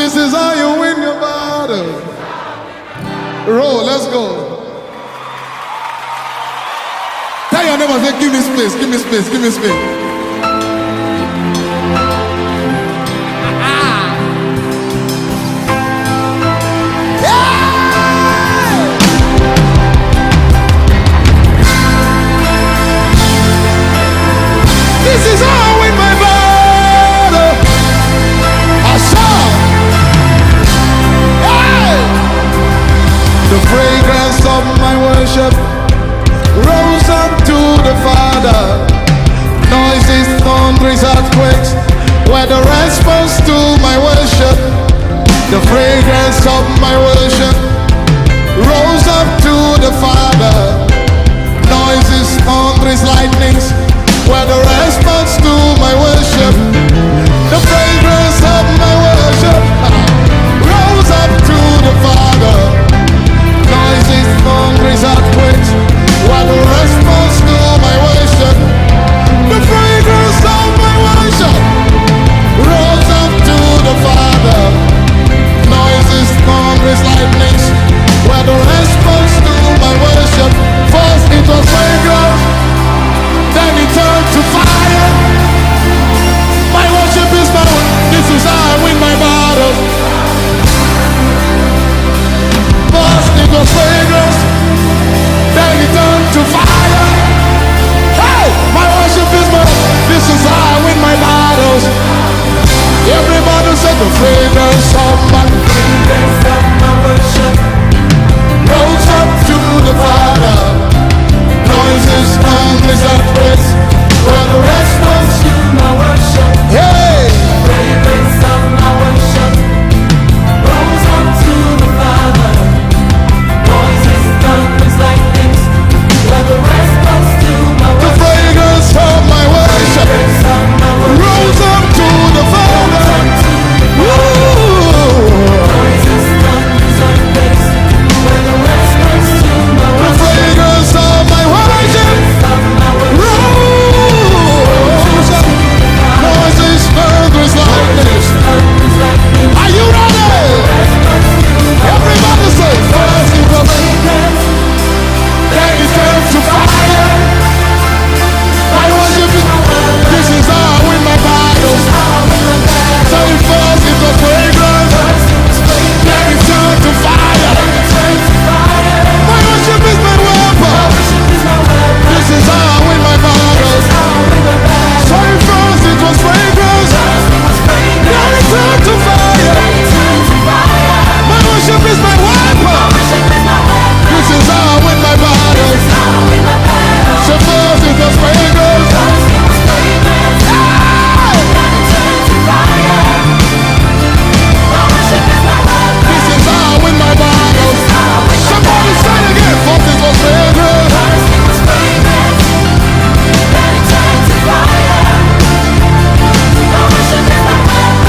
This is how you win your battle. Roll, let's go. Tell your neighbor, say, give me space, give me space, give me space. This is how I win my battle. I saw. Hey! The fragrance of my worship rose up to the Father. Noises, thunderings, earthquakes were the response to my worship. The fragrance of my worship rose up to the Father. Noises, thunderings, lightnings were the response to my worship. The fragrance of my worship rose up to the Father. Noises, thunderings, earthquakes were the response to my worship. The fragrance of my worship rose up to the Father. Noises, thunderings, lightnings were the response to my worship. First it was fragrance, then it turned to fire. My worship is my worship. This is how I win my battles. First it was fragrance, then it turned to fire. Hey, my worship is my worship. This is how I win my battles. Everybody said the fragrance of my worship rose up to the Father. Noises, thunderings, earthquakes were the response to my worship. Hey! The fragrance of my worship rose up to the Father. Noises, thunderings, lightnings were the response to my worship. The fragrance of my worship rose up to the Father. Noises, thunderings, earthquakes were the response to my worship. The fragrance of my worship rose up. Noises, thunderings, lightnings. Are you ready? Everybody say, first it was fragrance, then it turned to fire. My worship is, this is how I win my battles. Say first it was fragrance, then it turned to fire. My worship is my weapon. This is how I win my battles. Say first it was fragrance, then it turned to fire. My worship is my weapon. This is how I win my battles. So first it was fragrance. This is how I win my battles. Somebody say it again. First it was fragrance.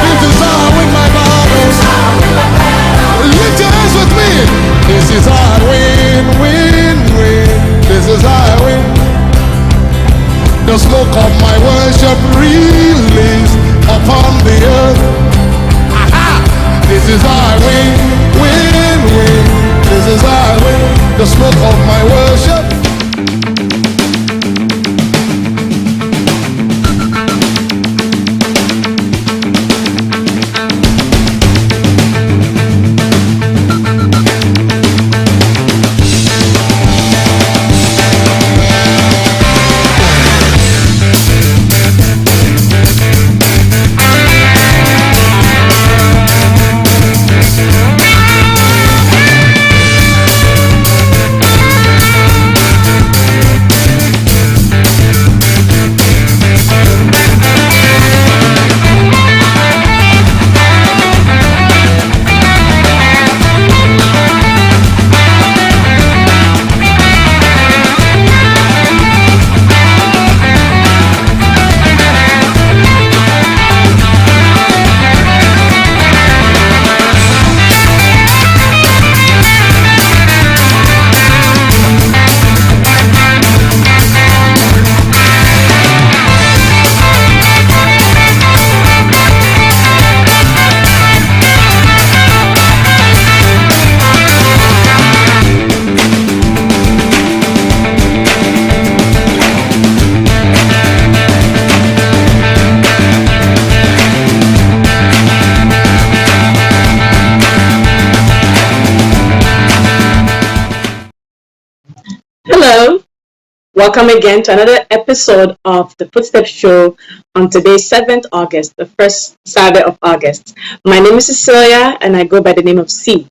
This is how I win my battles. Lift your hands with me. This is how I win, win, win. This is how I win. The smoke of my worship released upon the earth. Aha! This is how I win, win, win. This is how I win. The smoke of my worship. Welcome again to another episode of the Footstep Show on today's 7th August, the first Saturday of August. My name is Cecilia and I go by the name of C.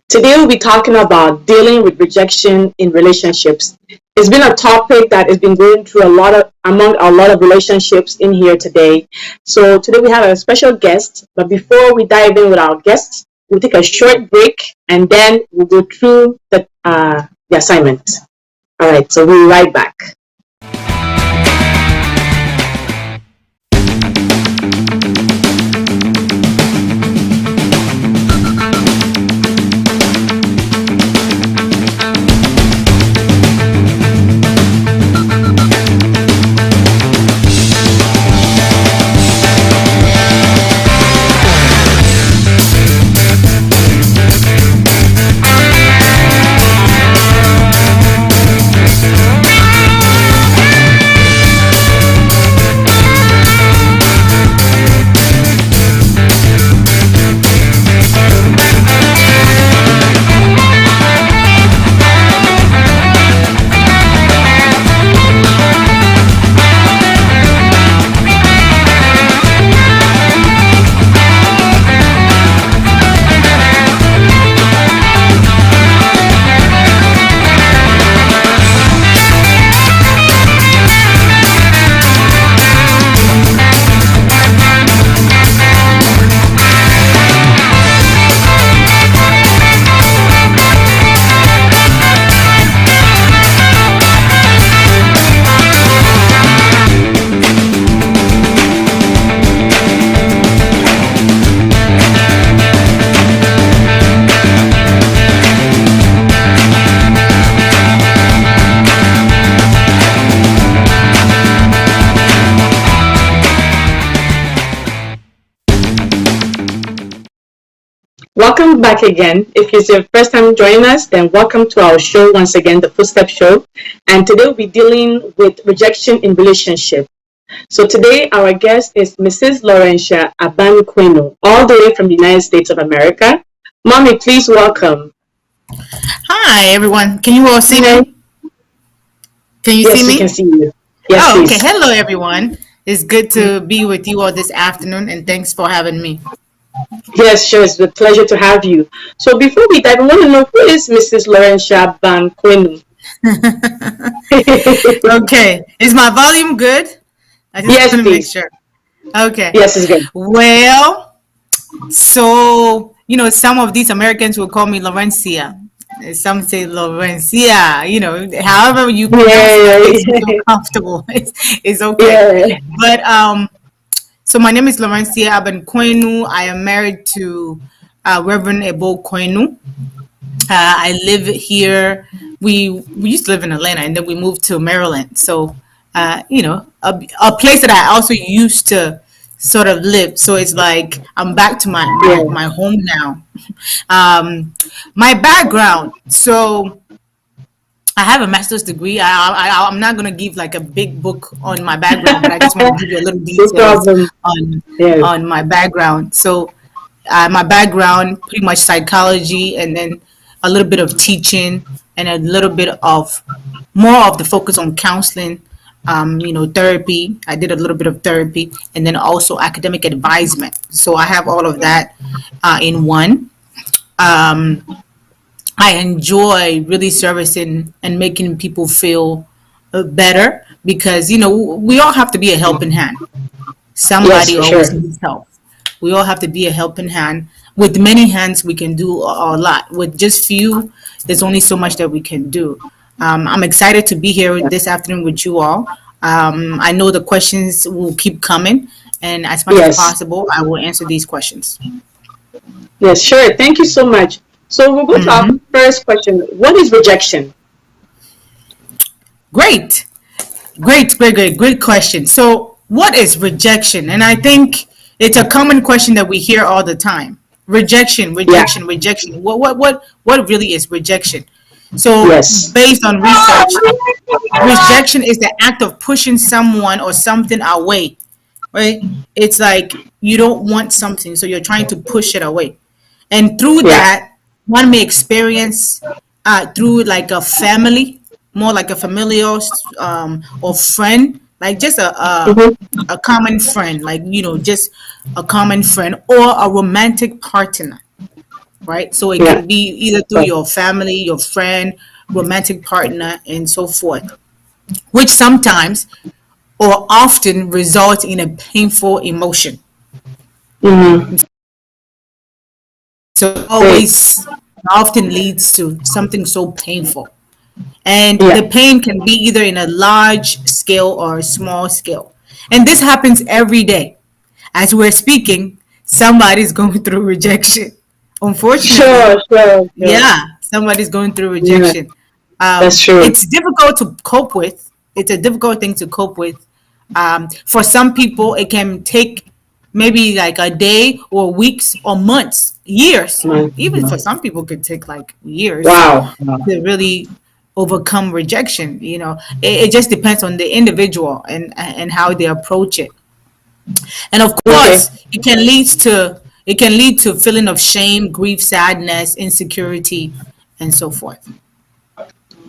Today we'll be talking about dealing with rejection in relationships. It's been a topic that has been going through among a lot of relationships in here today. So today we have a special guest, but before we dive in with our guest, we'll take a short break and then we'll go through the assignment. All right, so we'll be right back. Welcome back again. If it's your first time joining us, then welcome to our show once again, the Footstep Show. And today we'll be dealing with rejection in relationship. So today our guest is Mrs. Laurentia Abankwenu, all the way from the United States of America. Mommy, please welcome. Hi, everyone. Can you all see me? Can you Yes, see we me? can see you. Yes, Oh, okay. please. Hello, everyone. It's good to be with you all this afternoon, and thanks for having me. Yes, sure. It's a pleasure to have you. So before we dive, I want to know who is Mrs. Laurentia Abankwenu? Okay. Is my volume good? I just Yes, want to make please. sure. Okay. Yes, it's good. Well, some of these Americans will call me Laurencia. Some say Laurencia, however you pronounce it that makes you feel Yeah, comfortable. It's okay. yeah, But my name is Laurencia Abankwenu. I am married to Reverend Ebo Kwenu. I live here. We used to live in Atlanta, and then we moved to Maryland. So, a place that I also used to sort of live. So it's like I'm back to my yeah, my, my home now. My background. So I have a master's degree. I'm not going to give like a big book on my background, but I just want to give you a little no details problem. on Yeah, on my background. So my background, pretty much psychology, and then a little bit of teaching, and a little bit of more of the focus on counseling. Therapy. I did a little bit of therapy, and then also academic advisement. So I have all of that in one. Um, I enjoy really servicing and making people feel better because we all have to be a helping hand. yes, Somebody for always sure. needs help. We all have to be a helping hand. With many hands, we can do a lot. With just few, there's only so much that we can do. I'm excited to be here Yeah. this afternoon with you all. I know the questions will keep coming, and as much as Yes, possible, I will answer these questions. yes, sure. Thank you so much. So we'll go to our Hmm. first question. What is rejection? Great. Great question. So, what is rejection? And I think it's a common question that we hear all the time. Rejection, Yeah, rejection, rejection. What really is rejection? So, yes, based on research, rejection is the act of pushing someone or something away, right? It's like you don't want something, so you're trying to push it away. And through yeah, that, one may experience through like a family. more like a familial or friend, like just Mhm. a common friend, like just a common friend or a romantic partner, right? So it Yeah. can be either through your family, your friend, romantic partner, and so forth, which sometimes or often result in a painful emotion. Mhm. So it Great. always often leads to something so painful. And the Yeah. pain can be either in a large scale or a small scale. And this happens every day. As we're speaking, somebody's going through rejection. Unfortunately, Sure. Sure. Sure. yeah, somebody's going through Yeah. rejection. That's true. It's difficult to cope with. It's a difficult thing to cope with. For some people, it can take maybe like a day or weeks or months, years. Even for some people, it could take like years Wow. to really overcome rejection. It just depends on the individual and how they approach it. And of Okay. course, it can lead to feeling of shame, grief, sadness, insecurity, and so forth.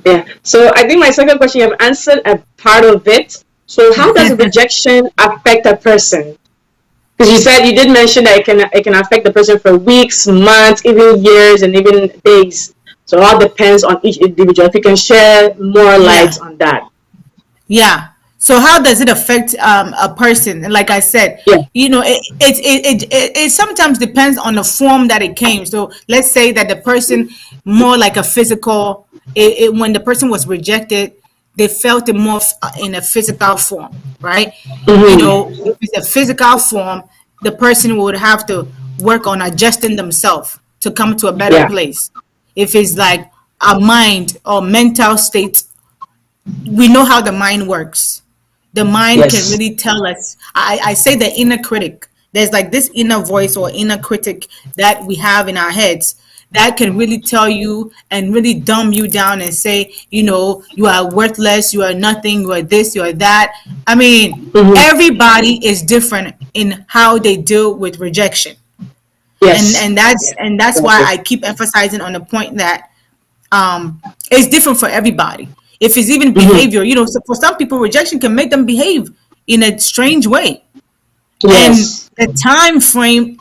Yeah. So I think my second question, you have answered a part of it. So how does rejection affect a person? Because you said, you did mention that it can affect the person for weeks, months, even years, and even days. So it all depends on each individual. If you can share more light Yeah. on that. Yeah. So how does it affect a person? And like I said, Yeah. it sometimes depends on the form that it came. So let's say that the person more like a physical. When the person was rejected, they felt it more in a physical form, right? Mm-hmm. If it's a physical form, the person would have to work on adjusting themselves to come to a better Yeah. place. If it's like a mind or mental state, we know how the mind works. The mind can Yes. really tell us. I say the inner critic. There's like this inner voice or inner critic that we have in our heads that can really tell you and really dumb you down and say, you are worthless, you are nothing, you are this, you are that. I mean, Mm-hmm. everybody is different in how they deal with rejection. And Yes. and that's and that's why Exactly. I keep emphasizing on the point that it's different for everybody. If it's even Mm-hmm. behavior, so for some people, rejection can make them behave in a strange way, and Yes. the time frame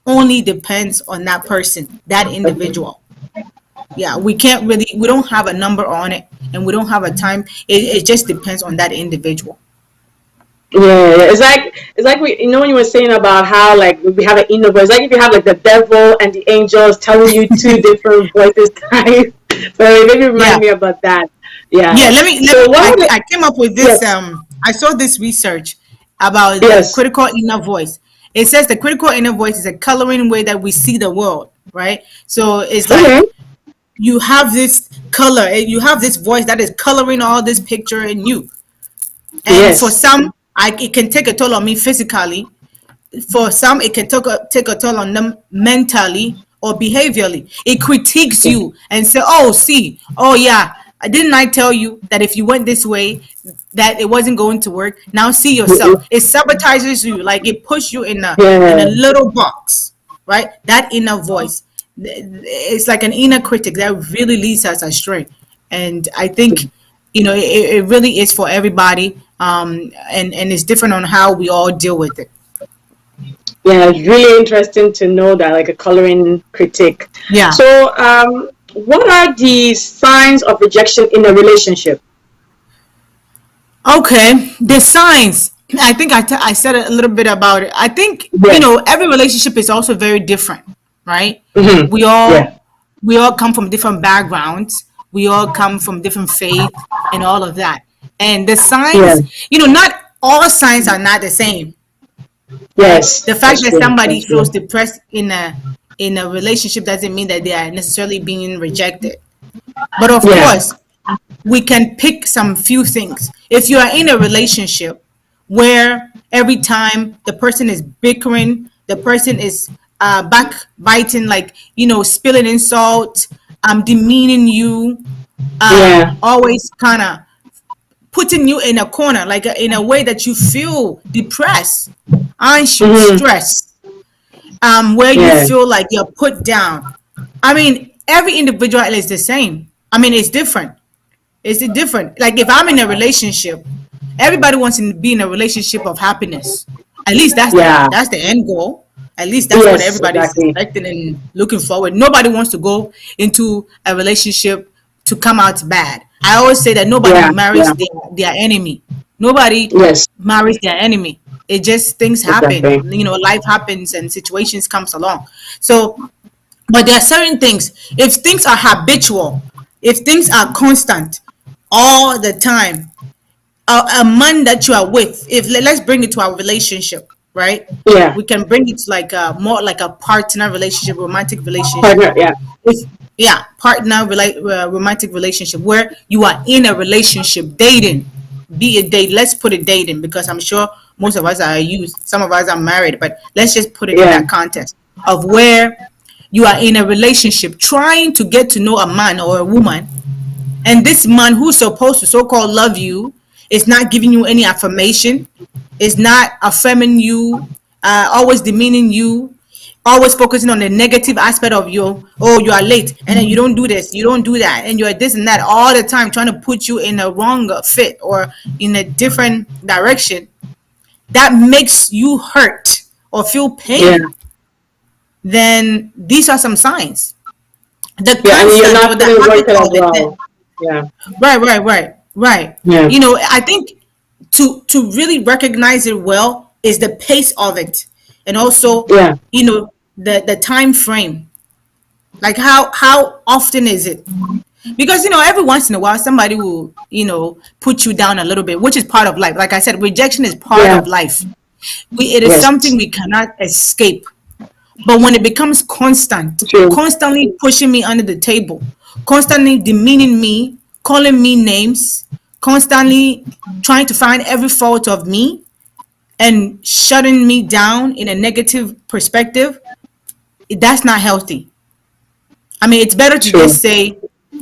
only depends on that person, that Okay. individual. Yeah, we don't have a number on it, and we don't have a time. It just depends on that individual. Yeah, yeah. It's like when you were saying about how like we have an inner voice. Like if you have like the devil and the angels telling you two different voices, right? So it maybe Yeah, remind me about that. Yeah. yeah. Let So me. what are the I came up with this. yes, I saw this research about the yes. critical inner voice. It says the critical inner voice is a coloring way that we see the world, right? So it's Okay. like you have this color, you have this voice that is coloring all this picture in you. And for Yes. some, it can take a toll on me physically. For some, it can take a toll on them mentally or behaviorally. It critiques Yeah. you and say, "Oh, see, oh yeah, didn't I tell you that if you went this way, that it wasn't going to work? Now see yourself." It sabotages you, like it puts you in a Yeah. little box, right? That inner voice, it's like an inner critic that really leads us astray. And I think, it really is for everybody, and it's different on how we all deal with it. Yeah, it's really interesting to know that, like a coloring critique. Yeah. So, what are the signs of rejection in a relationship? Okay, the signs. I think I said a little bit about it. I think Yeah. every relationship is also very different, right? Mm-hmm. We Yeah. all we all come from different backgrounds. We all come from different faith and all of that. And the Yeah. signs, not all signs are not the same, right? Yes. The fact That's that true. somebody That's feels true. depressed in a relationship doesn't mean that they are necessarily being rejected. But of Yeah. course, we can pick some few things. If you are in a relationship where every time the person is bickering, the person is backbiting, like, spilling insult, demeaning you, Yeah. always kind of putting you in a corner, like in a way that you feel depressed, anxious, Mm-hmm. stressed, where you Yeah. feel like you're put down. I mean, every individual is the same. I mean, it's different. Is it different? Like if I'm in a relationship, everybody wants to be in a relationship of happiness. At least Yeah. that's the end goal. At least that's what Yes, everybody's exactly. expecting and looking forward. Nobody wants to go into a relationship to come out bad. I always say that nobody Yeah, marries yeah. their enemy. Nobody Yes, marries their enemy. It just things happen. exactly. Life happens and situations comes along. So, but there are certain things. If things are habitual, if things are constant all the time, a man that you are with, if let's bring it to our relationship, right? Yeah. We can bring it to like a more like a partner relationship, romantic relationship. Partner, yeah. If yeah, romantic relationship where you are in a relationship, dating, be a date. Let's put it dating because I'm sure most of us are used. Some of us are married, but let's just put it in Yeah. that context of where you are in a relationship, trying to get to know a man or a woman, and this man who's supposed to so-called love you is not giving you any affirmation, is not affirming you, always demeaning you, always focusing on the negative aspect of you. Oh, you are late, and then you don't do this, you don't do that, and you're this and that all the time, trying to put you in a wrong fit or in a different direction. That makes you hurt or feel Yeah. pain. Then these are some signs. The Yeah, and you're constant or not the feeling habit worth it as of it. well. Yeah. Right. Yeah. I think to really recognize it well is the pace of it, and also Yeah. the time frame. Like how often is it? Because every once in a while somebody will put you down a little bit, which is part of life. Like I said, rejection is part Yeah. of life. It is Yes. something we cannot escape. But when it becomes constant, True. constantly pushing me under the table, constantly demeaning me, calling me names, constantly trying to find every fault of me and shutting me down in a negative perspective, that's not healthy. I mean, it's better to True. just say,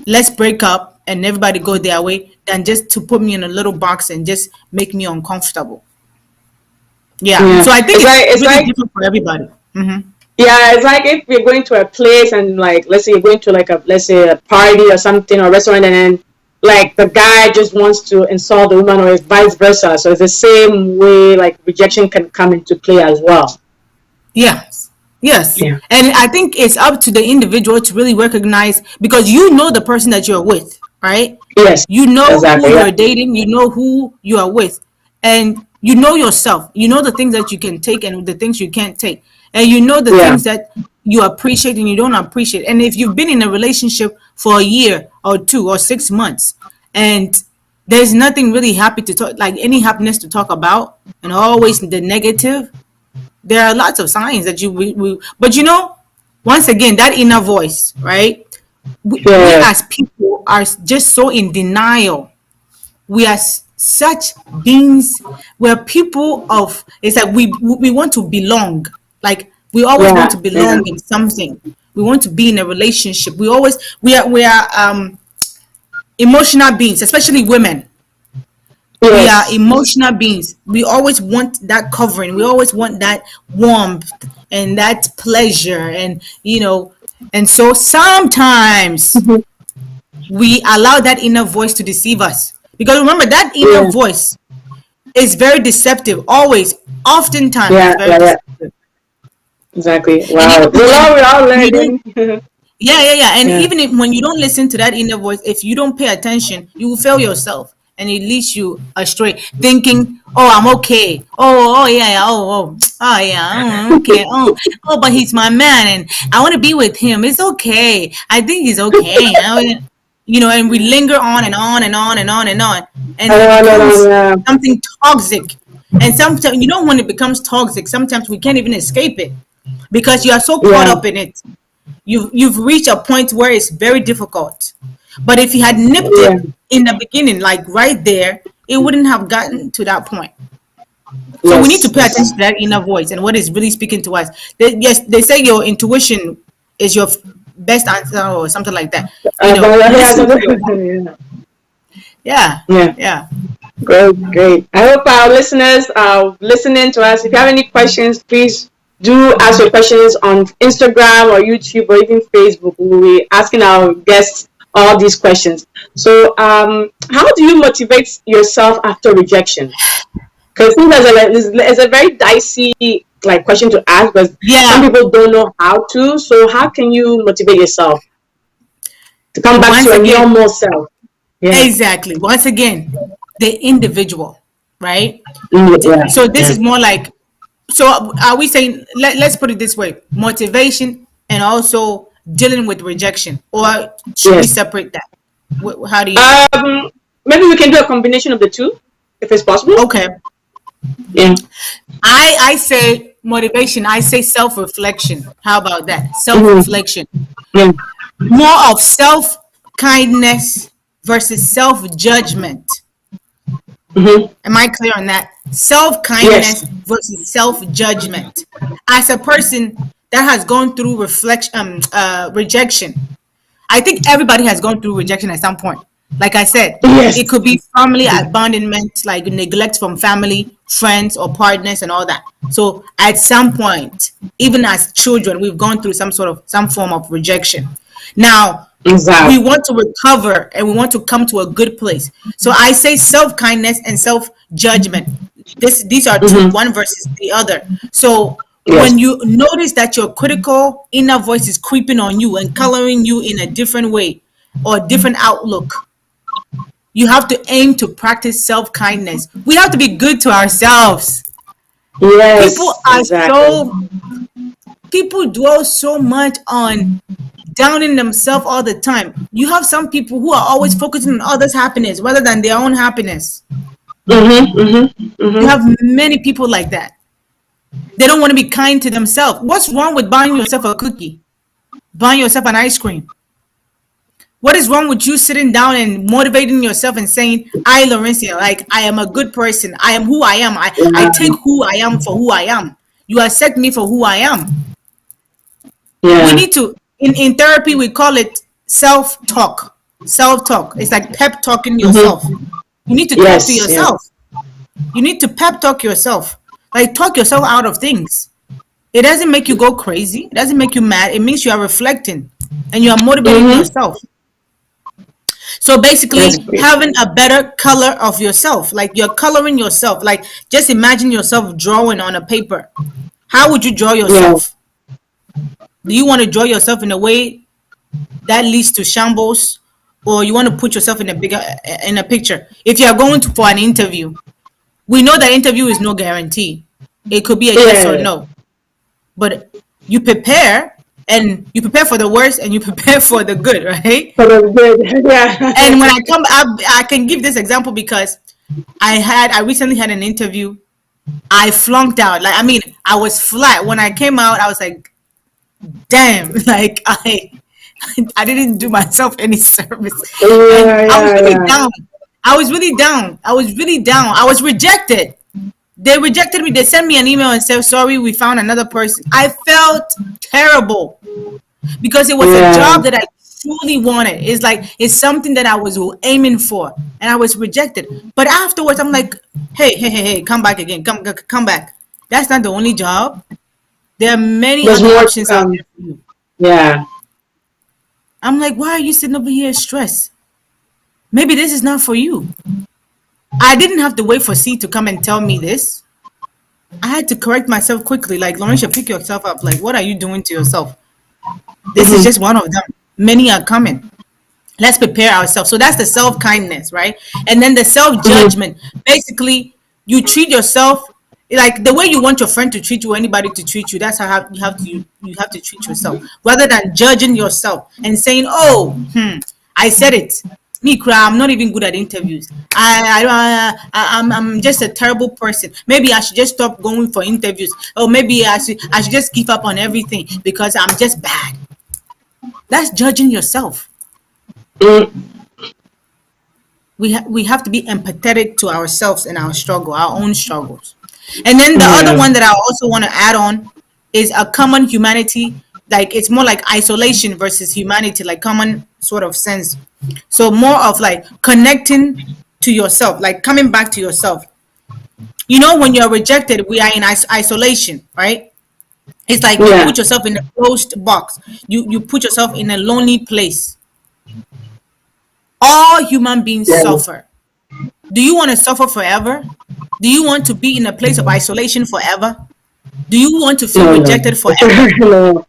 let's break up and everybody go their way than just to put me in a little box and just make me uncomfortable. Yeah. Yeah. So I think It's it's like really different for everybody. yeah, it's like if you're going to a place and like let's say you're going to like a let's say a party or something or restaurant and then like the guy just wants to insult the woman or it's vice versa. So it's the same way like rejection can come into play as well. Yes. Yes. Yeah. And I think it's up to the individual to really recognize because you know the person that you're with, right? Yes. You know who Exactly. Yeah. you're dating, you know who you are with, and you know yourself. You know the things that you can take and the things you can't take. And you know the Yeah. things that you appreciate and you don't appreciate. And if you've been in a relationship for a year or 2 or 6 months and there's nothing really happy to talk like any happiness to talk about and always the negative, there are lots of signs that but once again that inner voice, right? We Yeah. as people are just so in denial. We are such beings. We're people of it's like we want to belong, like we always want Yeah. to Yeah. belong in something. We want to be in a relationship. We are emotional beings, especially women. We are Yes. emotional beings. We always want that covering. We always want that warmth and that pleasure, and so sometimes we allow that inner voice to deceive us. Because remember, that inner Yeah. voice is very deceptive. Always, oftentimes, it's Yeah. very Yeah. Yeah. deceptive. Exactly. And Wow. even It's a lot when we're all you don't learning. yeah. And Yeah. even if when you don't listen to that inner voice, if you don't pay attention, you will fail yourself and it leads you astray, thinking, oh, I'm okay. Oh, yeah. Oh, yeah. Okay. But he's my man and I want to be with him. It's okay. I think he's okay. And we linger on and on and on and on and on. And I it don't know. becomes Yeah. something toxic. And sometimes, when it becomes toxic, sometimes we can't even escape it because you are so caught Yeah. up in it. You've reached a point where it's very difficult. But if you had nipped Yeah. it in the beginning, like right there, it wouldn't have gotten to that point. So we need to Yes. pay attention Yes. to that inner voice and what is really speaking to us. Yes, they say your intuition is your best answer or something like that. But yeah, Listen to your yeah. yeah, Yeah. yeah. Great, great. I hope our listeners are listening to us. If you have any questions, please do ask your questions on Instagram or YouTube or even Facebook. We'll be asking our guests all these questions. So, how do you motivate yourself after rejection? Because I think it's a very dicey like question to ask because some Yeah. people don't know how to. So, how can you motivate yourself to come back to Once a again, normal self? Yeah. exactly. Once again, the individual, right? Yeah. So this Yeah. is more like, so are we saying, let's put it this way, motivation and also dealing with rejection, or should we Yes. separate that? How do you? Um, Maybe we can do a combination of the two, if it's possible. Okay. Yeah. I say motivation. I say self reflection. How about that? Self Mm-hmm. reflection. Yeah. More of self kindness versus self judgment. Mm-hmm. Am I clear on that? Self Yes. kindness versus self judgment. As a person that has gone through rejection, I think everybody has gone through rejection at some point. Like I said, it Yes. could be family abandonment, like neglect from family, friends, or partners, and all that. So at some point, even as children, we've gone through some form of rejection. Now we Exactly. want to recover and we want to come to a good place. So I say self kindness and self judgment. These are two, Mm-hmm. one versus the other. So Yes. when you notice that your critical inner voice is creeping on you and coloring you in a different way or a different outlook, you have to aim to practice self kindness. We have to be good to ourselves. People Yes. are Exactly. so, people dwell so much on downing themselves all the time. You have some people who are always focusing on others' happiness rather than their own happiness. Mm-hmm. Mm-hmm. You Mm-hmm. have many people like that. They don't want to be kind to themselves. What's wrong with buying yourself a cookie? Buying yourself an ice cream? What is wrong with you sitting down and motivating yourself and saying, I, Laurencia, like I am a good person. I am who I am. I take Yeah. who I am for who I am. You accept me for who I am. We Yeah. need to, in therapy, we call it self-talk. Self-talk. It's like pep talking yourself. Mm-hmm. You need to talk to Yes. Yes. yourself. You need to pep talk yourself. Like talk yourself out of things. It doesn't make you go crazy. It doesn't make you mad. It means you are reflecting and you are motivating Mm-hmm. yourself. So That's basically, great. having a better color of yourself, like you're coloring yourself. Like just imagine yourself drawing on a paper. How would you draw Yeah. yourself? Do you want to draw yourself in a way that leads to shambles, or you want to put yourself in a bigger in a picture? If you are going to for an interview, we know that interview is no guarantee. It could be a yes or Yeah. no, but you prepare, and you prepare for the worst and you prepare for the good, right? For the good. And when Yeah. I come up, I can give this example because I recently had an interview. I flunked out. Like I mean, I was flat when I came out. I was like, damn, like I didn't do myself any service, and Yeah. I was Yeah. really Yeah. down. I was really down. I was really down. I was rejected. They rejected me. They sent me an email and said, sorry, we found another person. I felt terrible because it was a Yeah. job that I truly wanted. It's like it's something that I was aiming for, and I was rejected. But afterwards, I'm like, hey, come back again. Come back. That's not the only job. There are many There's other more to options out come. there for you. Yeah. I'm like, why are you sitting over here stressed? Maybe this is not for you. I didn't have to wait for C to come and tell me this. I had to correct myself quickly. Like, Laurentia, pick yourself up. Like, what are you doing to yourself? This is Mm-hmm. just one of them. Many are coming. Let's prepare ourselves. So that's the self kindness, right? And then the self Mm-hmm. judgment. Basically, you treat yourself like the way you want your friend to treat you, or anybody to treat you. That's how you have to treat yourself, rather than judging yourself and saying, "Oh, I said it. Me, cry. I'm not even good at interviews. I'm just a terrible person. Maybe I should just stop going for interviews, or maybe I should just give up on everything because I'm just bad." That's judging yourself. Mm-hmm. We have to be empathetic to ourselves and our struggle, our own struggles. And then the other Yeah. one that I also want to add on is a common humanity. Like it's more like isolation versus humanity, like common sort of sense. So more of like connecting to yourself, like coming back to yourself. You know, when you're rejected, we are in isolation, right? It's like you Yeah. put yourself in a closed box. You put yourself in a lonely place. All human beings Yeah. suffer. Do you want to suffer forever? Do you want to be in a place of isolation forever? Do you want to feel No, no. rejected For forever? sure, no.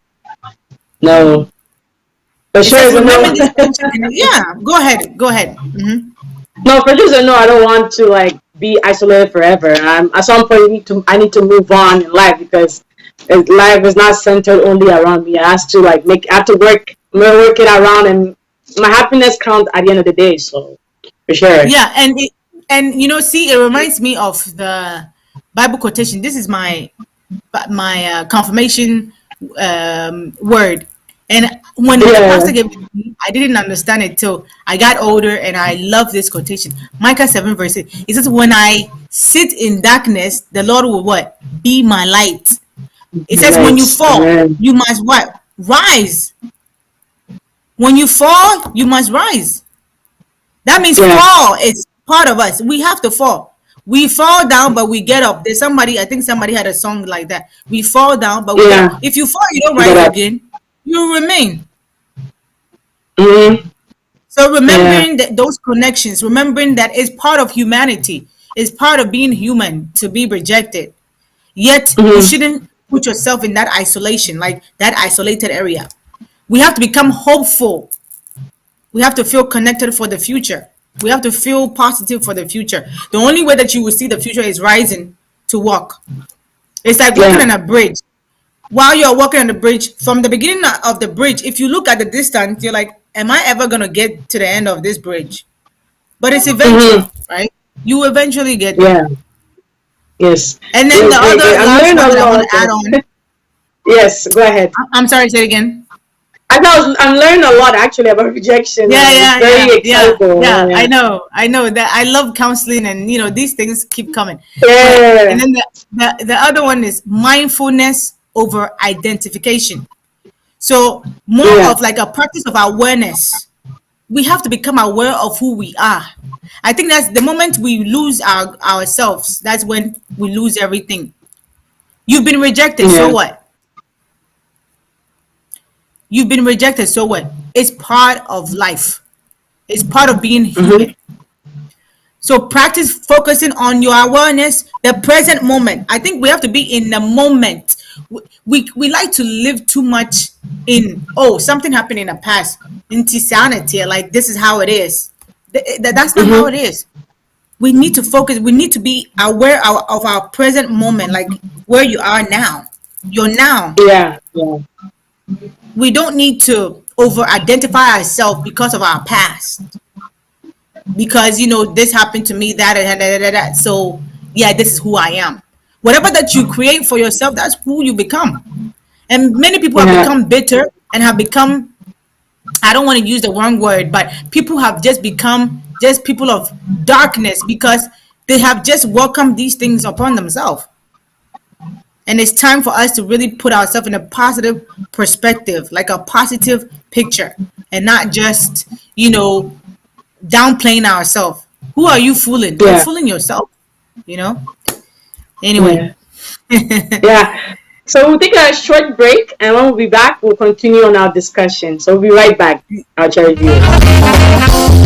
No. For It sure says, is a remember no. this ancient. Yeah, go ahead. Go ahead. No, for sure is a no. I don't want to like be isolated forever. At some point, I need to move on in life because life is not centered only around me. I have to I have to work it around, and my happiness counts at the end of the day. So for sure. Yeah, and see, it reminds me of the Bible quotation. This is my confirmation word. And when the Yeah. pastor gave it to me, I didn't understand it till I got older, and I love this quotation. Micah 7 verse 8. It says, "When I sit in darkness, the Lord will what? Be my light." It says, "When you Right. fall, Amen. you must what? Rise. When you fall, you must rise." That means Yeah. fall is part of us. We have to fall. We fall down, but we get up. There's somebody, I think somebody had a song like that. We fall down, but we get up. Yeah. If you fall, you don't Get rise up. again. You remain. Mm-hmm. So Yeah. remembering that those connections, remembering that it's part of humanity, it's part of being human to be rejected. Yet you Mm-hmm. shouldn't put yourself in that isolation, like that isolated area. We have to become hopeful. We have to feel connected for the future. We have to feel positive for the future. The only way that you will see the future is rising to walk. It's like walking Yeah. on a bridge. While you're walking on the bridge, from the beginning of the bridge, if you look at the distance, you're like, am I ever going to get to the end of this bridge? But it's Mm-hmm. eventual, right? You will eventually get there. Yeah. Yes. And then the Yes. Great. Great. other I'm last learning one a that I want lot. to add on, Yes. Go ahead. I'm sorry, say it again. I'm learning a lot actually about rejection, Yeah, and it's yeah, yeah, very yeah, exciting. yeah. I Yeah. know, I know that I love counseling, and these things keep coming. But and Yeah. then the other one is mindfulness over identification. So more Yeah. of like a practice of awareness. We have to become aware of who we are. I think that's the moment we lose ourselves. That's when we lose everything. You've been rejected, so Yeah. what? You've been rejected, so what? It's part of life. It's part of being Mm-hmm. human. So practice focusing on your awareness, the present moment. I think we have to be in the moment. We like to live too much in, oh, something happened in the past, into sanity, like this is how it is. That's not how it Mm-hmm. is. We need to focus. We need to be aware of our present moment, like where you are now. You're now. Yeah. Yeah. We don't need to over identify ourselves because of our past, because this happened to me, that. So yeah, this is who I am. Whatever that you create for yourself, that's who you become. And many people have Yeah. become bitter and have become, I don't want to use the wrong word, but people have just become just people of darkness because they have just welcomed these things upon themselves. And it's time for us to really put ourselves in a positive perspective, like a positive picture, and not just downplaying ourselves. Who are you fooling? You're Yeah. fooling yourself, you know? Anyway. Yeah. Yeah. So we'll take a short break, and when we'll be back, we'll continue on our discussion. So we'll be right back, our cherished viewers.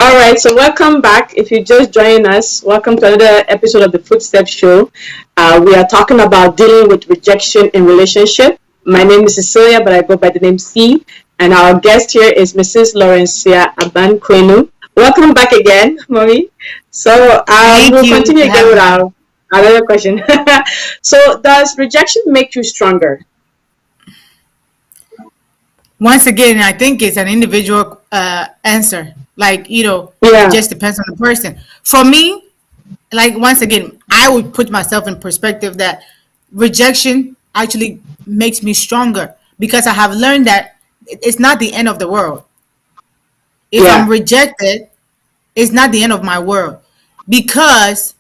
All right, so welcome back. If you just joined us, welcome to another episode of the Footstep Show. We are talking about dealing with rejection in relationship. My name is Cecilia, but I go by the name C. And our guest here is Mrs. Laurencia Abankwenu. Welcome back again, Mommy. So Thank we'll you continue for again with having me. our another question. So, does rejection make you stronger? Once again, I think it's an individual answer. Like, it Yeah, just depends on the person. For me, like, once again, I would put myself in perspective that rejection actually makes me stronger because I have learned that it's not the end of the world. If I'm yeah, rejected, it's not the end of my world because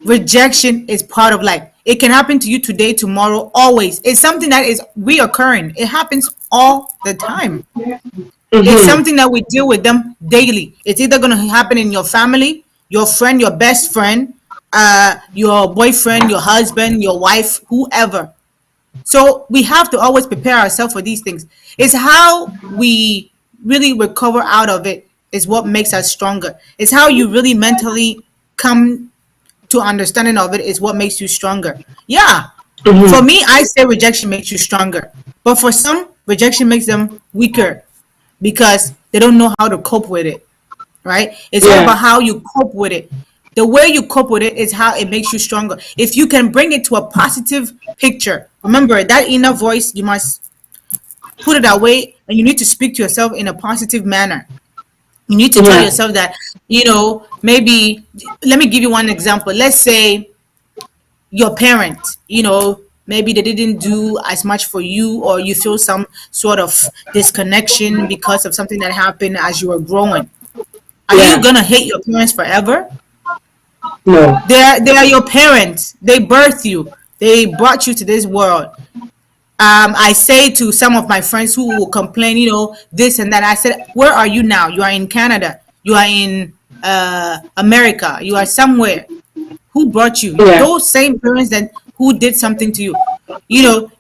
rejection is part of life. It can happen to you today, tomorrow, always. It's something that is reoccurring. It happens all the time. It's mm-hmm. something that we deal with them daily. It's either going to happen in your family, your friend, your best friend, your boyfriend, your husband, your wife, whoever. So we have to always prepare ourselves for these things. It's how we really recover out of it is what makes us stronger. It's how you really mentally come to understanding of it is what makes you stronger. Yeah. For Mm-hmm. me, I say rejection makes you stronger. But for some, rejection makes them weaker because they don't know how to cope with it, right? It's all Yeah, about how you cope with it. The way you cope with it is how it makes you stronger. If you can bring it to a positive picture, remember that inner voice, you must put it away and you need to speak to yourself in a positive manner. You need to tell yeah, yourself that, maybe, let me give you one example. Let's say your parents, maybe they didn't do as much for you, or you feel some sort of disconnection because of something that happened as you were growing. Are you yeah. gonna hate your parents forever? No. They are your parents. They birthed you. They brought you to this world. I say to some of my friends who will complain, this and that. I said, "Where are you now? You are in Canada. You are in America. You are somewhere. Who brought you? Yeah, Those same parents that who did something to you.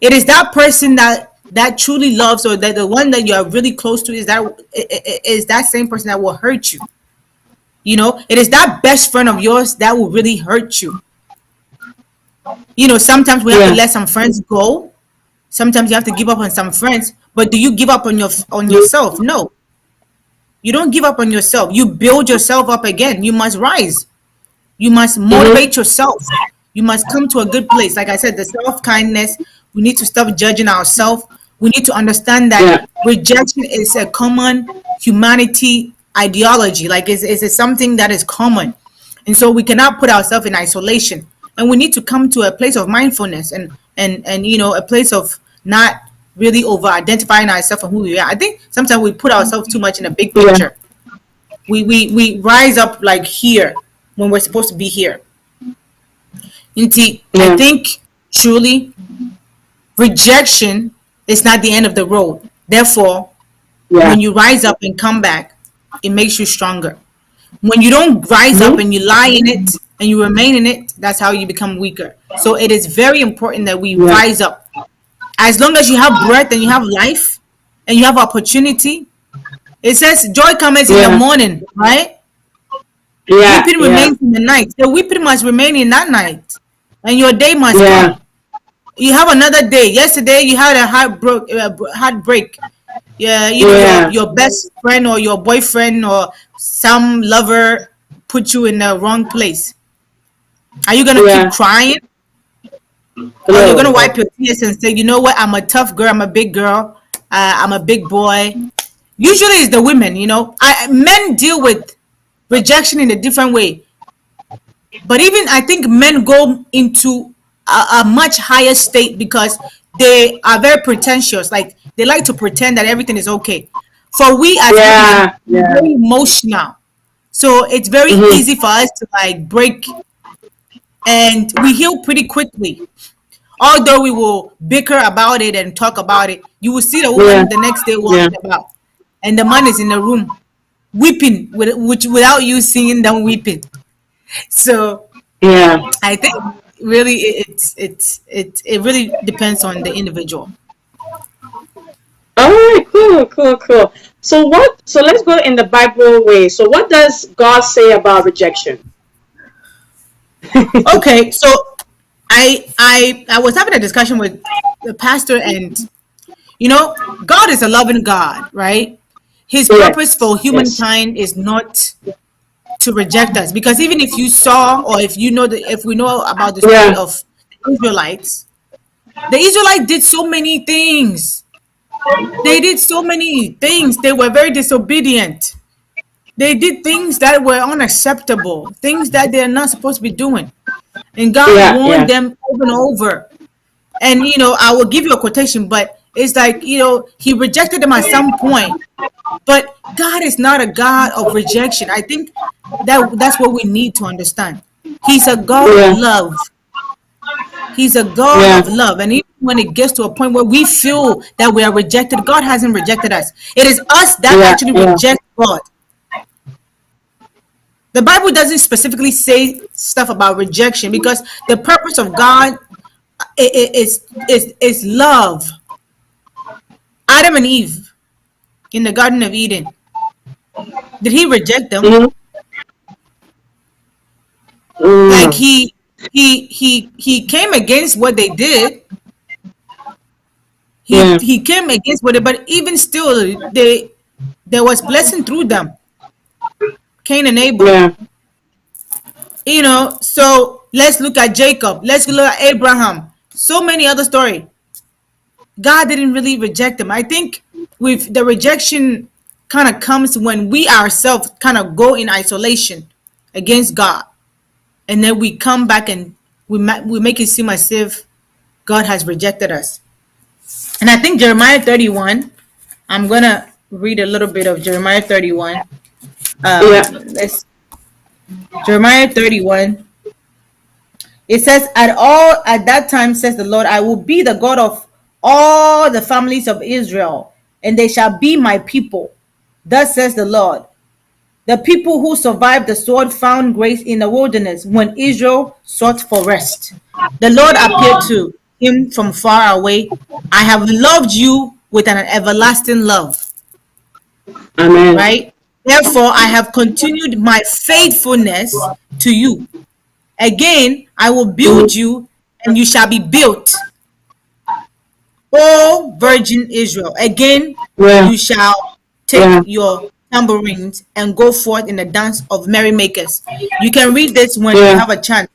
It is that person that truly loves, or that the one that you are really close to is that same person that will hurt you. It is that best friend of yours that will really hurt you. Sometimes we have to yeah, let some friends go. Sometimes you have to give up on some friends, but do you give up on yourself? No, you don't give up on yourself. You build yourself up again. You must rise. You must mm-hmm. motivate yourself. You must come to a good place. Like I said, the self kindness, we need to stop judging ourselves. We need to understand that Yeah, rejection is a common humanity ideology. Like it's something that is common. And so we cannot put ourselves in isolation. And we need to come to a place of mindfulness and a place of not really over identifying ourselves and who we are. I think sometimes we put ourselves too much in a big yeah, picture. We rise up like here when we're supposed to be here. And see, I yeah, think truly rejection is not the end of the road. Therefore, yeah, when you rise up and come back, it makes you stronger. When you don't rise up mm-hmm. and you lie in it and you remain in it, that's how you become weaker. So it is very important that we Yeah, rise up. As long as you have breath and you have life and you have opportunity, it says joy comes in the yeah, morning, right? yeah, Weeping yeah, remains in the night. The weeping must remain in that night. And your day must yeah, come. You have another day. Yesterday you had a heartbreak. Yeah, yeah, your best friend or your boyfriend or some lover put you in the wrong place. Are you gonna keep yeah. crying, or you're No, gonna no. wipe your tears and say, you know what? I'm a tough girl. I'm a big girl. I'm a big boy. Usually, it's the women. Men deal with rejection in a different way. But even I think men go into a much higher state because they are very pretentious. Like they like to pretend that everything is okay. For we as women, Yeah, we're yeah, very emotional. So it's very mm-hmm. easy for us to like break, and we heal pretty quickly. Although we will bicker about it and talk about it, you will see the Yeah, woman the next day yeah, walking about, and the man is in the room weeping without you seeing them weeping. So yeah. I think really it really depends on the individual. All right, Cool, cool, cool. So what? So let's go in the Bible way. So what does God say about rejection? Okay, so I was having a discussion with the pastor, and God is a loving God, right? His purpose for Yes, yes, humankind is not to reject us, because even if you saw, or if we know about the story yeah, of the Israelites did so many things. They did so many things. They were very disobedient. They did things that were unacceptable, things that they're not supposed to be doing. And God yeah, warned yeah, them over and over. And I will give you a quotation, but it's like, he rejected them at some point. But God is not a God of rejection. I think that's what we need to understand. He's a God of yeah, love. He's a God yeah, of love. And even when it gets to a point where we feel that we are rejected, God hasn't rejected us. It is us that yeah, actually yeah. reject God. The Bible doesn't specifically say stuff about rejection, because the purpose of God is love. Adam and Eve in the Garden of Eden, did he reject them? Mm-hmm. Like Mm, he came against what they did. He yeah, he came against what they, but even still, there was blessing through them. Cain and Abel. yeah, So let's look at Jacob. Let's look at Abraham. So many other stories. God didn't really reject them. I think with the rejection kind of comes when we ourselves kind of go in isolation against God, and then we come back and we make it seem as if God has rejected us. And I think Jeremiah 31. I'm gonna read a little bit of Jeremiah 31. yeah. Let's Jeremiah 31. It says, at that time, says the Lord, I will be the God of all the families of Israel, and they shall be my people. Thus says the Lord. The people who survived the sword found grace in the wilderness when Israel sought for rest. The Lord appeared to him from far away. I have loved you with an everlasting love. Amen. Right? Therefore, I have continued my faithfulness to you. Again, I will build Mm-hmm. you, and you shall be built, O Virgin Israel. Again, Yeah, you shall take yeah, your tambourines and go forth in the dance of merrymakers. You can read this when you yeah, have a chance.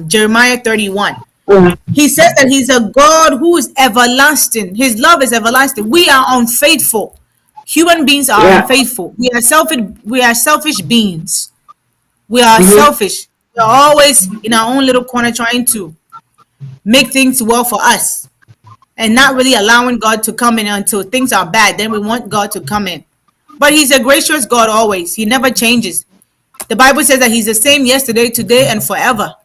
Jeremiah 31. yeah, He says that he's a God who is everlasting. His love is everlasting. We are unfaithful. Human beings are yeah. unfaithful. We are selfish. We are selfish beings. We are Mm-hmm. selfish. We're always in our own little corner trying to make things well for us, and not really allowing God to come in until things are bad. Then we want God to come in. But he's a gracious God always. He never changes. The Bible says that he's the same yesterday, today, and forever.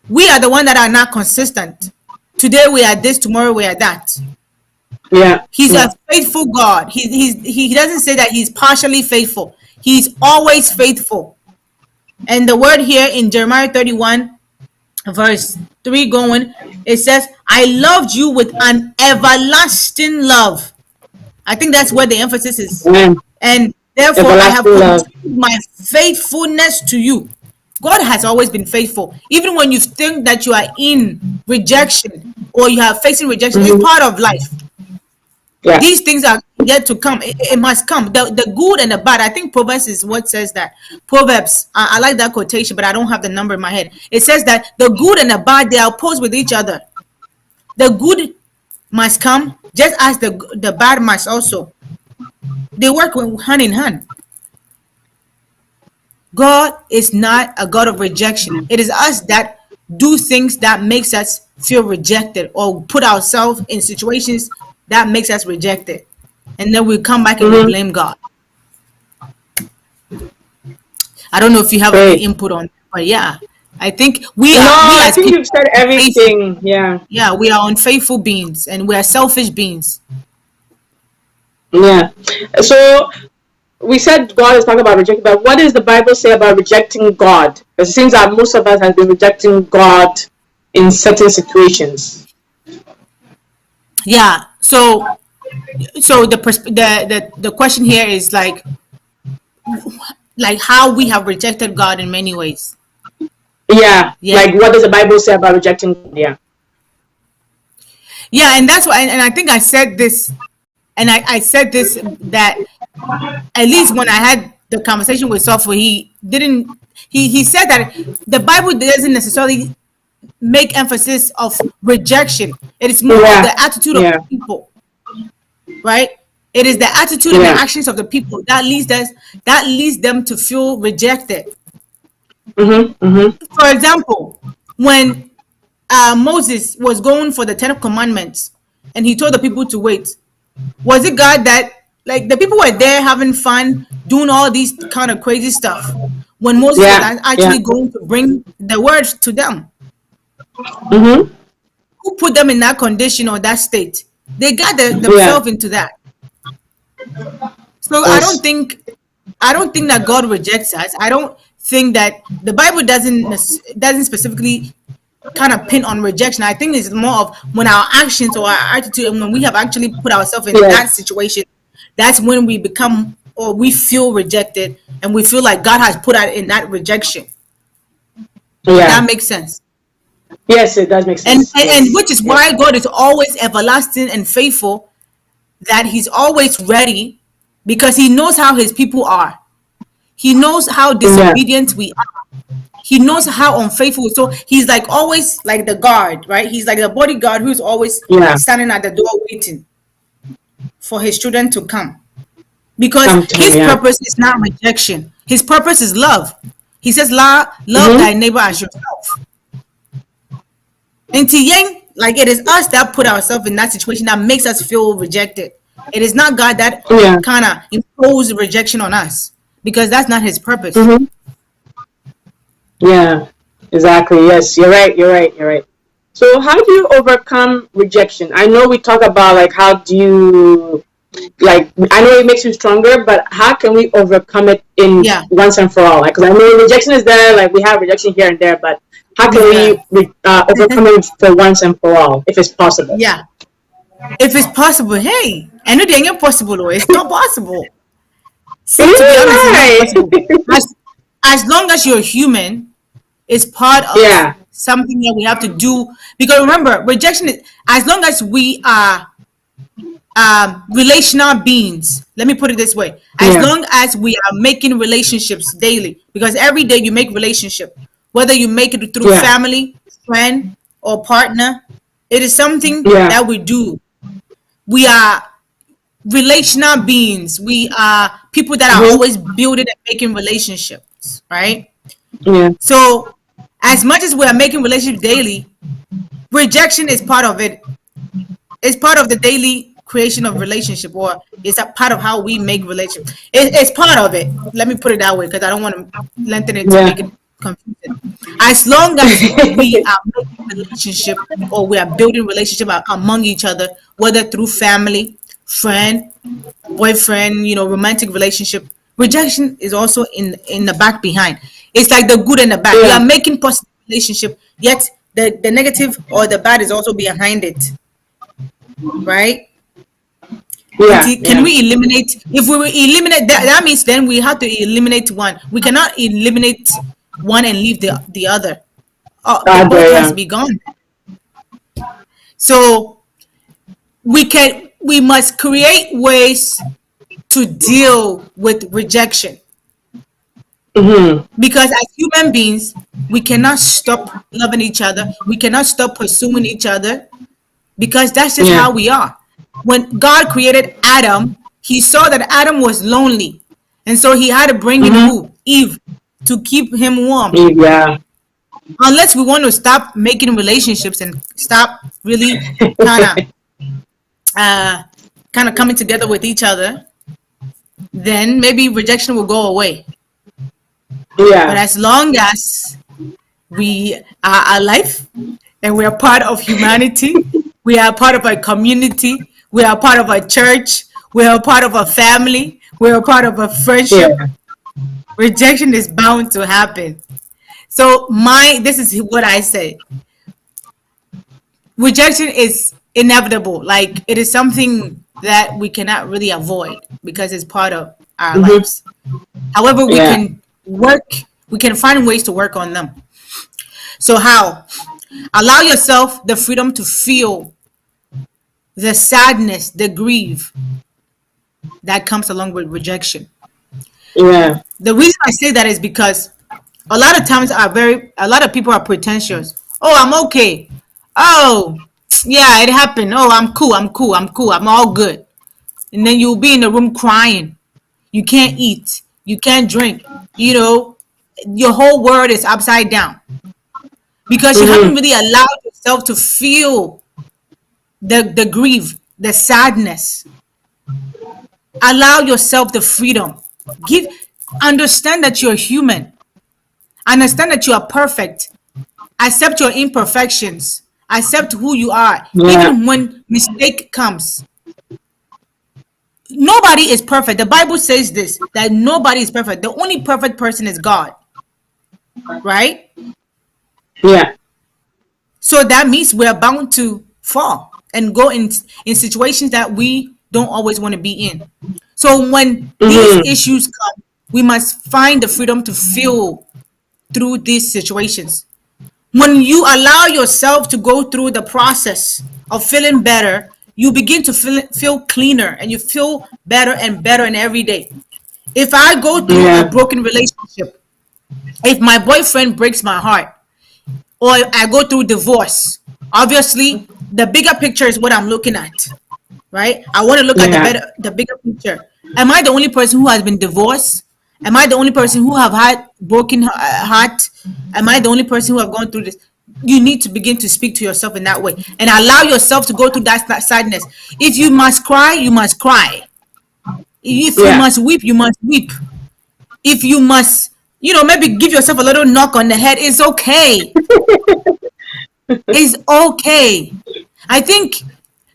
We are the ones that are not consistent. Today we are this, tomorrow we are that. Yeah, He's a yeah. faithful God. He doesn't say that he's partially faithful. He's always faithful. And the word here in Jeremiah 31, verse 3 going, it says, I loved you with an everlasting love. I think that's where the emphasis is. Amen. And therefore, I have Everlasting love. continued my faithfulness to you. God has always been faithful. Even when you think that you are in rejection or you are facing rejection, it's Mm-hmm. part of life. Yeah. These things are yet to come. It must come. The good and the bad. I think Proverbs is what says that. Proverbs, I like that quotation, but I don't have the number in my head. It says that the good and the bad, they are opposed with each other. The good must come, just as the bad must also. They work hand in hand. God is not a God of rejection. It is us that do things that makes us feel rejected, or put ourselves in situations that makes us rejected. And then we come back and we Mm-hmm. blame God. I don't know if you have any Great. input on that, but yeah, I think we No, are we I as think people you've said are unfaithful. everything. Yeah, Yeah, we are unfaithful beings, and we are selfish beings. yeah. So we said God is talking about rejecting, but what does the Bible say about rejecting God? Because it seems that most of us have been rejecting God in certain situations. Yeah. So So the question here is like how we have rejected God in many ways. Yeah, Yeah. like what does the Bible say about rejecting God? Yeah. Yeah, and that's why, and I think I said this, and I said this, that at least when I had the conversation with Sopho, he didn't. He said that the Bible doesn't necessarily make emphasis of rejection. It is more of Yeah. the attitude of Yeah. people, right? It is the attitude and the Yeah. actions of the people that leads them to feel rejected. Mhm. Mhm. For example, when Moses was going for the Ten Commandments and he told the people to wait, was it God that, like, the people were there having fun doing all these kind of crazy stuff when Moses was Yeah. Yeah. actually going to bring the words to them? Mhm. Who put them in that condition or that state? They got Yeah. themselves into that. So Yes. I don't think that God rejects us. I don't think that the Bible doesn't specifically kind of pin on rejection. I think it's more of when our actions or our attitude, and when we have actually put ourselves in that Yes. situation, that's when we become or we feel rejected, and we feel like God has put us in that rejection. If that Yeah. makes sense. Yes, it does make sense. And Yes. which is Yes. why God is always everlasting and faithful, that He's always ready, because He knows how His people are. He knows how Yeah. disobedient we are. He knows how unfaithful. So He's like always like the guard, right? He's like the bodyguard who's always Yeah. standing at the door waiting for His children to come. Because Come to him. His Yeah. purpose is not rejection. His purpose is love. He says, love Mhm. thy neighbor as yourself. And to Yang, like, it is us that put ourselves in that situation that makes us feel rejected. It is not God that Yeah. kind of imposes rejection on us, because that's not His purpose. Mhm. Yeah. Exactly. Yes. You're right. You're right. You're right. So, how do you overcome rejection? I know we talk about like how do you like I know it makes you stronger, but how can we overcome it in Yeah, once and for all? Like, because I know rejection is there, like we have rejection here and there, but how can yeah, we overcome it for once and for all, if it's possible? yeah. If it's possible, hey, I know they ain't possible, or it's not possible. See, to be honest, it's not Right. possible. As as long as you're human, it's part of Yeah. something that we have to do. Because remember, rejection is, as long as we are relational beings, let me put it this way, as Yeah. long as we are making relationships daily, because every day you make relationship, whether you make it through Yeah. family, friend, or partner, it is something Yeah. that we do. We are relational beings. We are people that are Mm-hmm. always building and making relationships, right? Yeah. So as much as we are making relationships daily, rejection is part of it. It's part of the daily creation of relationship, or it's a part of how we make relationships. It's part of it. Let me put it that way, because I don't want to lengthen it to Yeah. make it confusing. As long as we are making relationship, or we are building relationship among each other, whether through family, friend, boyfriend, romantic relationship, rejection is also in the back behind. It's like the good and the bad. You are Yeah. making positive relationship, yet the negative or the bad is also behind it, right? And Yeah. can Yeah. we eliminate? If we will eliminate that, that means then we have to eliminate one. We cannot eliminate one and leave the other. The God, both has to yeah. be gone. So we must create ways to deal with rejection, Mm-hmm. because as human beings we cannot stop loving each other, we cannot stop pursuing each other, because that's just Yeah. how we are. When God created Adam, He saw that Adam was lonely, and so He had to bring in Mm-hmm. who? Eve, to keep him warm. Yeah. Unless we want to stop making relationships and stop really kind of uh coming together with each other, then maybe rejection will go away. But Yeah. as long as we are alive and we are part of humanity, we are part of a community, we are part of a church, we are part of a family, we are part of a friendship, Yeah. rejection is bound to happen. So this is what I say. Rejection is inevitable. Like, it is something that we cannot really avoid because it's part of our Mm-hmm. lives. However, we Yeah. can work, we can find ways to work on them. So, how? Allow yourself the freedom to feel the sadness, the grief that comes along with rejection. Yeah. The reason I say that is because a lot of times a lot of people are pretentious. Oh, I'm okay. Oh, yeah, it happened. Oh, I'm cool. I'm cool. I'm cool. I'm all good. And then you'll be in the room crying. You can't eat. You can't drink. You know, your whole world is upside down because you haven't Mm-hmm. really allowed yourself to feel the grief, the sadness. Allow yourself the freedom. Give understand that you're human. Understand that you are perfect. Accept your imperfections. Accept who you are. Yeah. Even when mistake comes. Nobody is perfect. The Bible says this that nobody is perfect. The only perfect person is God, right? Yeah. So that means we're bound to fall and go in situations that we don't always want to be in. So when these Mm-hmm. issues come, we must find the freedom to feel through these situations. When you allow yourself to go through the process of feeling better, you begin to feel cleaner and you feel better and better and every day. If I go through a Yeah. broken relationship, if my boyfriend breaks my heart, or I go through divorce, obviously the bigger picture is what I'm looking at, right? I want to look at Yeah. the bigger picture. Am I the only person who has been divorced? Am I the only person who have had broken heart? Am I the only person who have gone through this? You need to begin to speak to yourself in that way and allow yourself to go through that sadness. If you must cry, you must cry. If you Yeah. must weep, you must weep. If you must, maybe give yourself a little knock on the head, it's okay. It's okay. I think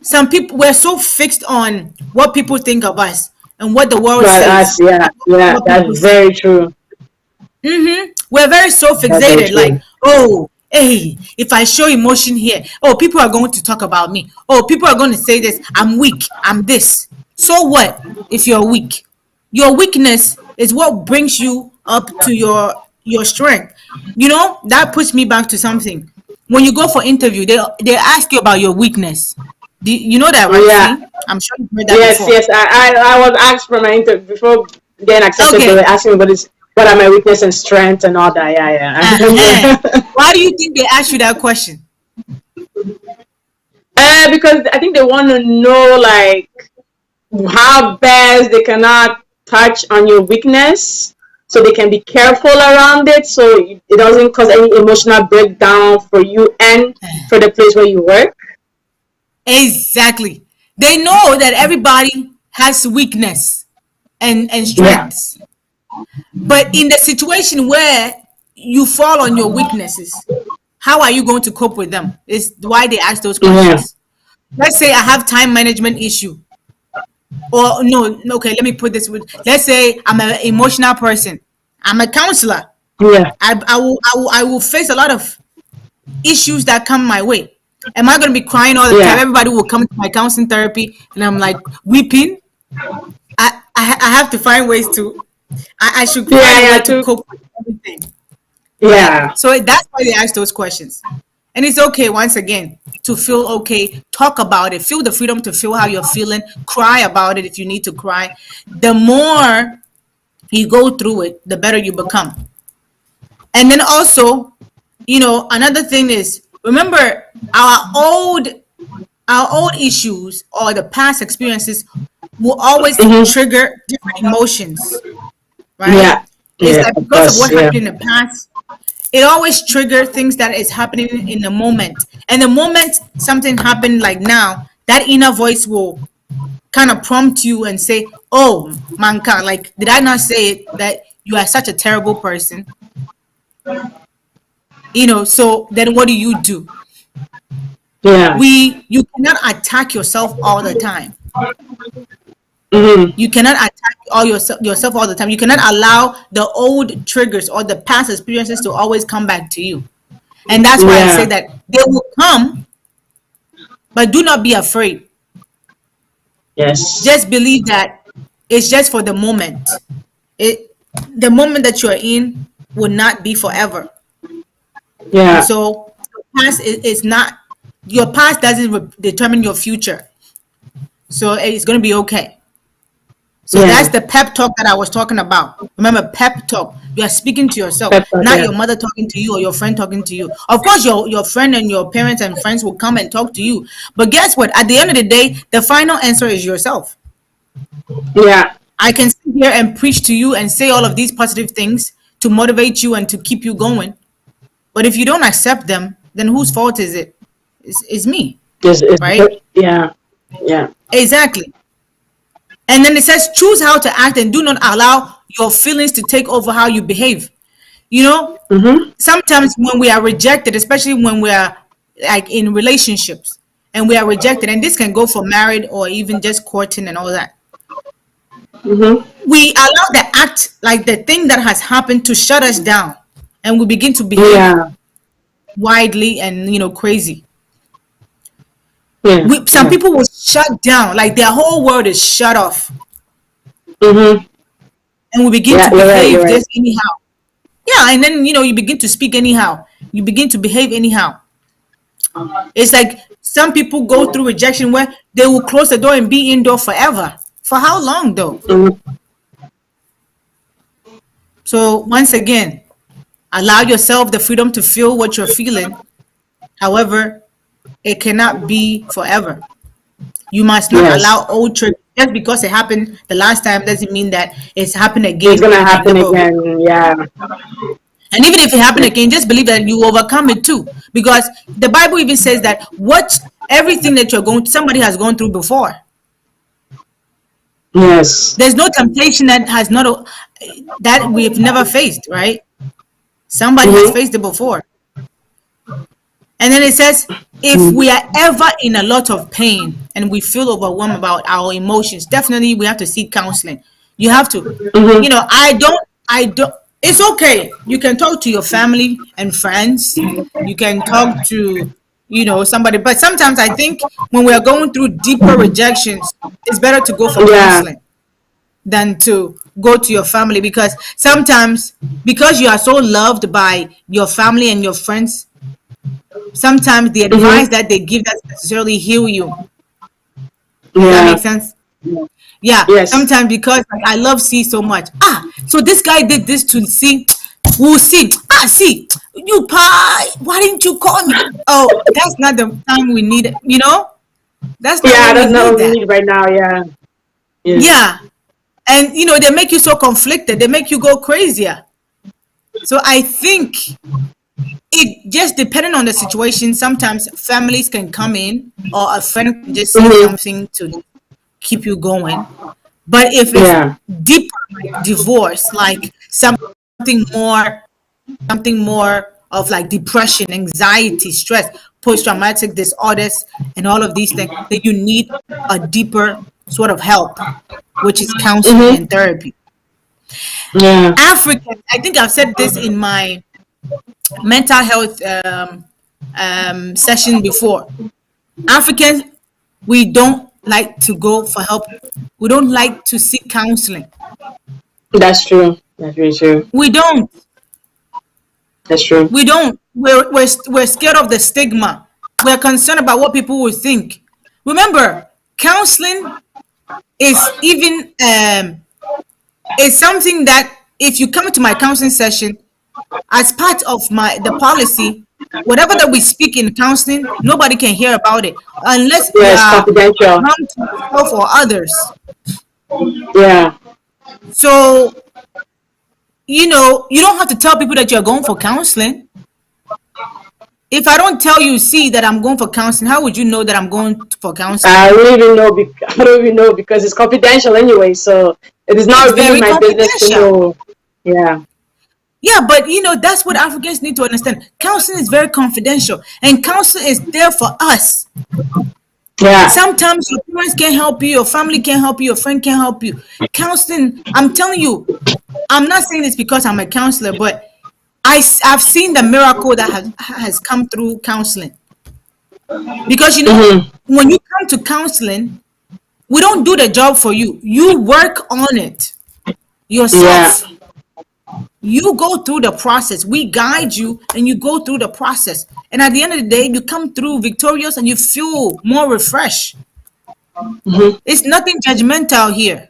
some people we're so fixed on what people think of us and what the world But says us, yeah, and yeah, what that's people say. very true. We're very so That's very fixated, true. like, oh, hey, if I show emotion here, oh, people are going to talk about me. Oh, people are going to say this. I'm weak. I'm this. So what if you're weak? Your weakness is what brings you up to your strength. That puts me back to something. When you go for interview, they ask you about your weakness. You know that, right? Yeah. See, I'm sure you've heard that Yes, before. yes. I was asked for my interview before getting accepted. They were Okay. asking me what are my weakness and strengths and all that. Yeah, yeah. I Uh-huh. remember. Why do you think they ask you that question? Because I think they want to know like how best they cannot touch on your weakness, so they can be careful around it, so it doesn't cause any emotional breakdown for you and for the place where you work. Exactly. They know that everybody has weakness and Yeah. strengths. But in the situation where you fall on your weaknesses, how are you going to cope with them? Is why they ask those Yeah. questions. Let's say I have time management issue. Or no, okay, let me put this with let's say I'm an emotional person. I'm a counselor. Yeah. I will face a lot of issues that come my way. Am I going to be crying all the time? Yeah. Everybody will come to my counseling therapy and I'm like weeping. I have to find ways to, I should find Yeah. a way Yeah. to Too. cope with everything, right? Yeah. So that's why they ask those questions. And it's okay, once again, to feel okay, talk about it, feel the freedom to feel how you're feeling, cry about it if you need to cry. The more you go through it, the better you become. And then also, another thing is remember our old issues or the past experiences will always Mm-hmm. trigger different emotions, right? Yeah. It's Yeah. like Of because of course. what Yeah. happened in the past, it always triggers things that is happening in the moment. And the moment something happened like now, that inner voice will kind of prompt you and say, oh, manka, like, did I not say it that you are such a terrible person? So then what do? Yeah. You cannot attack yourself all the time. Mm-hmm. You cannot attack yourself all the time. You cannot allow the old triggers or the past experiences to always come back to you. And that's why I say Yeah. that they will come, but do not be afraid. Yes. Just believe that it's just for the moment. The moment that you're in will not be forever. And Yeah. so the past is not, your past doesn't determine your future. So it's going to be okay. So that's Yeah. the pep talk that I was talking about. Remember, pep talk. You are speaking to yourself, Pepper. not Yeah. your mother talking to you or your friend talking to you. Of course, your friend and your parents and friends will come and talk to you. But guess what? At the end of the day, the final answer is yourself. Yeah. I can sit here and preach to you and say all of these positive things to motivate you and to keep you going. But if you don't accept them, then whose fault is it? It's me, right? Yeah. Yeah. Exactly. And then it says, choose how to act and do not allow your feelings to take over how you behave. You know, Mm-hmm. sometimes when we are rejected, especially when we are like in relationships and we are rejected, and this can go for married or even just courting and all that, Mm-hmm. we allow the act, like the thing that has happened, to shut us down, and we begin to behave Yeah. widely and crazy. Yeah. Some Yeah. people will shut down, like their whole world is shut off, Mm-hmm. and we begin Yeah. to You're right. You're behave right. just anyhow. Yeah, and then you begin to speak anyhow. You begin to behave anyhow. It's like some people go through rejection where they will close the door and be indoor forever. For how long though? Mm-hmm. So once again, allow yourself the freedom to feel what you're feeling. However, it cannot be forever. You must not Yes. allow old triggers. Just because it happened the last time doesn't mean that it's happened It's again gonna and it can happen never. again. Yeah. And even if it happened Yeah. again, just believe that you overcome it too. Because the Bible even says that what everything that somebody has gone through before. Yes. There's no temptation that has not that we've never faced, right? Somebody has Mm-hmm. faced it before. And then it says, if we are ever in a lot of pain and we feel overwhelmed about our emotions, definitely we have to seek counseling. You have to, Mm-hmm. I don't, it's okay. You can talk to your family and friends. You can talk to, somebody. But sometimes I think when we are going through deeper rejections, it's better to go for Yeah. counseling than to go to your family, because sometimes, because you are so loved by your family and your friends, sometimes the advice Mm-hmm. that they give doesn't necessarily heal you. Does that make Yeah. sense? Yeah. Yes. Sometimes, because like, I love C so much. So this guy did this to C. We'll see. See, you pie. Why didn't you call me? Oh, that's not the time we need it. That's not Yeah. when we That's not need what we that. need right now. Yeah. Yes. Yeah. And they make you so conflicted. They make you go crazier. So I think it just depending on the situation, sometimes families can come in or a friend can just say Mm-hmm. something to keep you going. But if it's Yeah. deeper, like divorce, like more something more of like depression, anxiety, stress, post-traumatic disorders, and all of these things, then you need a deeper sort of help, which is counseling Mm-hmm. and therapy. Yeah. Africans, I think I've said this in my mental health session before. Africans, we don't like to go for help. We don't like to seek counseling. That's true. That's very true. We don't. That's true. We don't. We're scared of the stigma. We're concerned about what people will think. Remember, counseling is even is something that if you come to my counseling session, as part of the policy, whatever that we speak in counseling, nobody can hear about it unless you Yes. are Confidential. harm to yourself or others. Yeah. So you don't have to tell people that you're going for counseling. If I don't tell you, see that I'm going for counseling, how would you know that I'm going for counseling? I don't even know. I don't even know because it's confidential anyway. So it is It's not really very my business to confidential. know. Yeah. Yeah, but that's what Africans need to understand. Counseling is very confidential, and counseling is there for us. Yeah. Sometimes your parents can't help you, your family can't help you, your friend can't help you. Counseling, I'm telling you, I'm not saying this because I'm a counselor, but I've seen the miracle that has come through counseling. Because Mm-hmm. when you come to counseling, We don't do the job for you. You work on it Yeah. yourself. You go through the process. We guide you and you go through the process. And at the end of the day, you come through victorious and you feel more refreshed. Hmm. It's nothing judgmental here.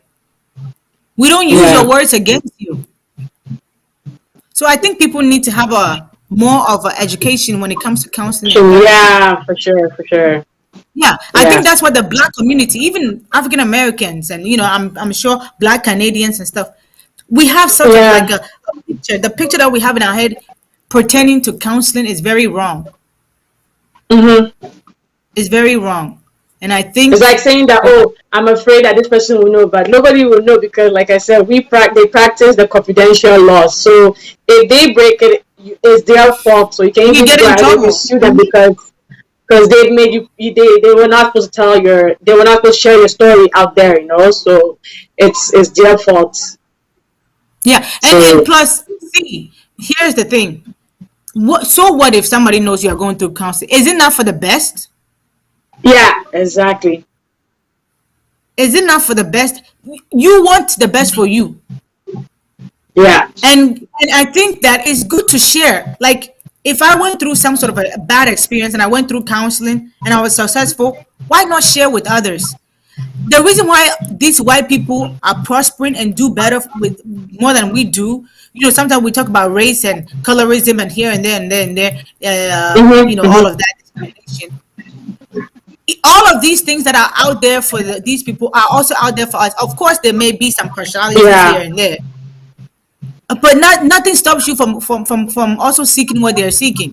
We don't use your Yeah. words against you. So I think people need to have a more of an education when it comes to counseling and therapy. Yeah, for sure, for sure. Yeah, I think Yeah. that's what the black community, even African Americans, and I'm sure black Canadians and stuff, we have such a like Yeah. a picture. The picture that we have in our head pertaining to counseling is very wrong. Hmm. Is very wrong, and I It's think like saying that, oh, I'm afraid that this person will know, but nobody will know because, like I said, they practice the confidential laws. So if they break it, it's their fault. So you can you even get go in ahead and trouble. sue them because they've made they were not supposed to they were not supposed to share your story out there. So it's their fault. Yeah, and So plus, see, here's the thing. What if somebody knows you are going through counseling? Is it not for the best? yeah, exactly. Is it not for the best? You want the best for you. Yeah. And I think that it's good to share. Like if I went through some sort of a bad experience and I went through counseling and I was successful, why not share with others? The reason why these white people are prospering and do better with more than we do, sometimes we talk about race and colorism and here and there and there and there, Hmm. all Hmm. of that discrimination. All of these things that are out there for these people are also out there for us. Of course, there may be some partialities here Yeah. and there, but nothing stops you from also seeking what they're seeking.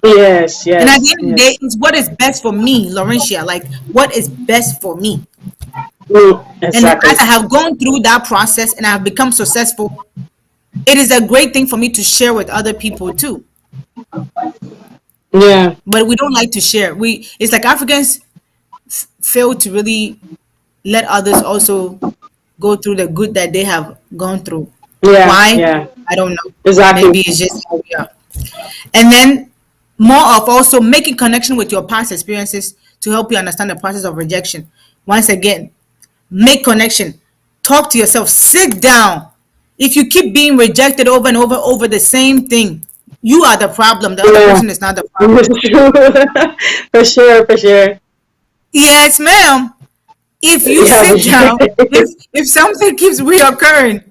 Yes. And at the Yes. end of the day, Yes. it's what is best for me, Laurentia. Like what is best for me. Mm, And as exactly. I have gone through that process and I have become successful, it is a great thing for me to share with other people too. Yeah. But we don't like to share. It's like Africans fail to really let others also go through the good that they have gone through. Yeah. Why? Yeah. I don't know. Exactly. Maybe it's just how we are. And then more of also making connection with your past experiences to help you understand the process of rejection. Once again, make connection. Talk to yourself. Sit down. If you keep being rejected over and over the same thing, you are the problem. The other Yeah. person is not the problem. It's true. For sure. For sure. Yes, ma'am. If you Yeah. For sit sure. down, if something keeps reoccurring,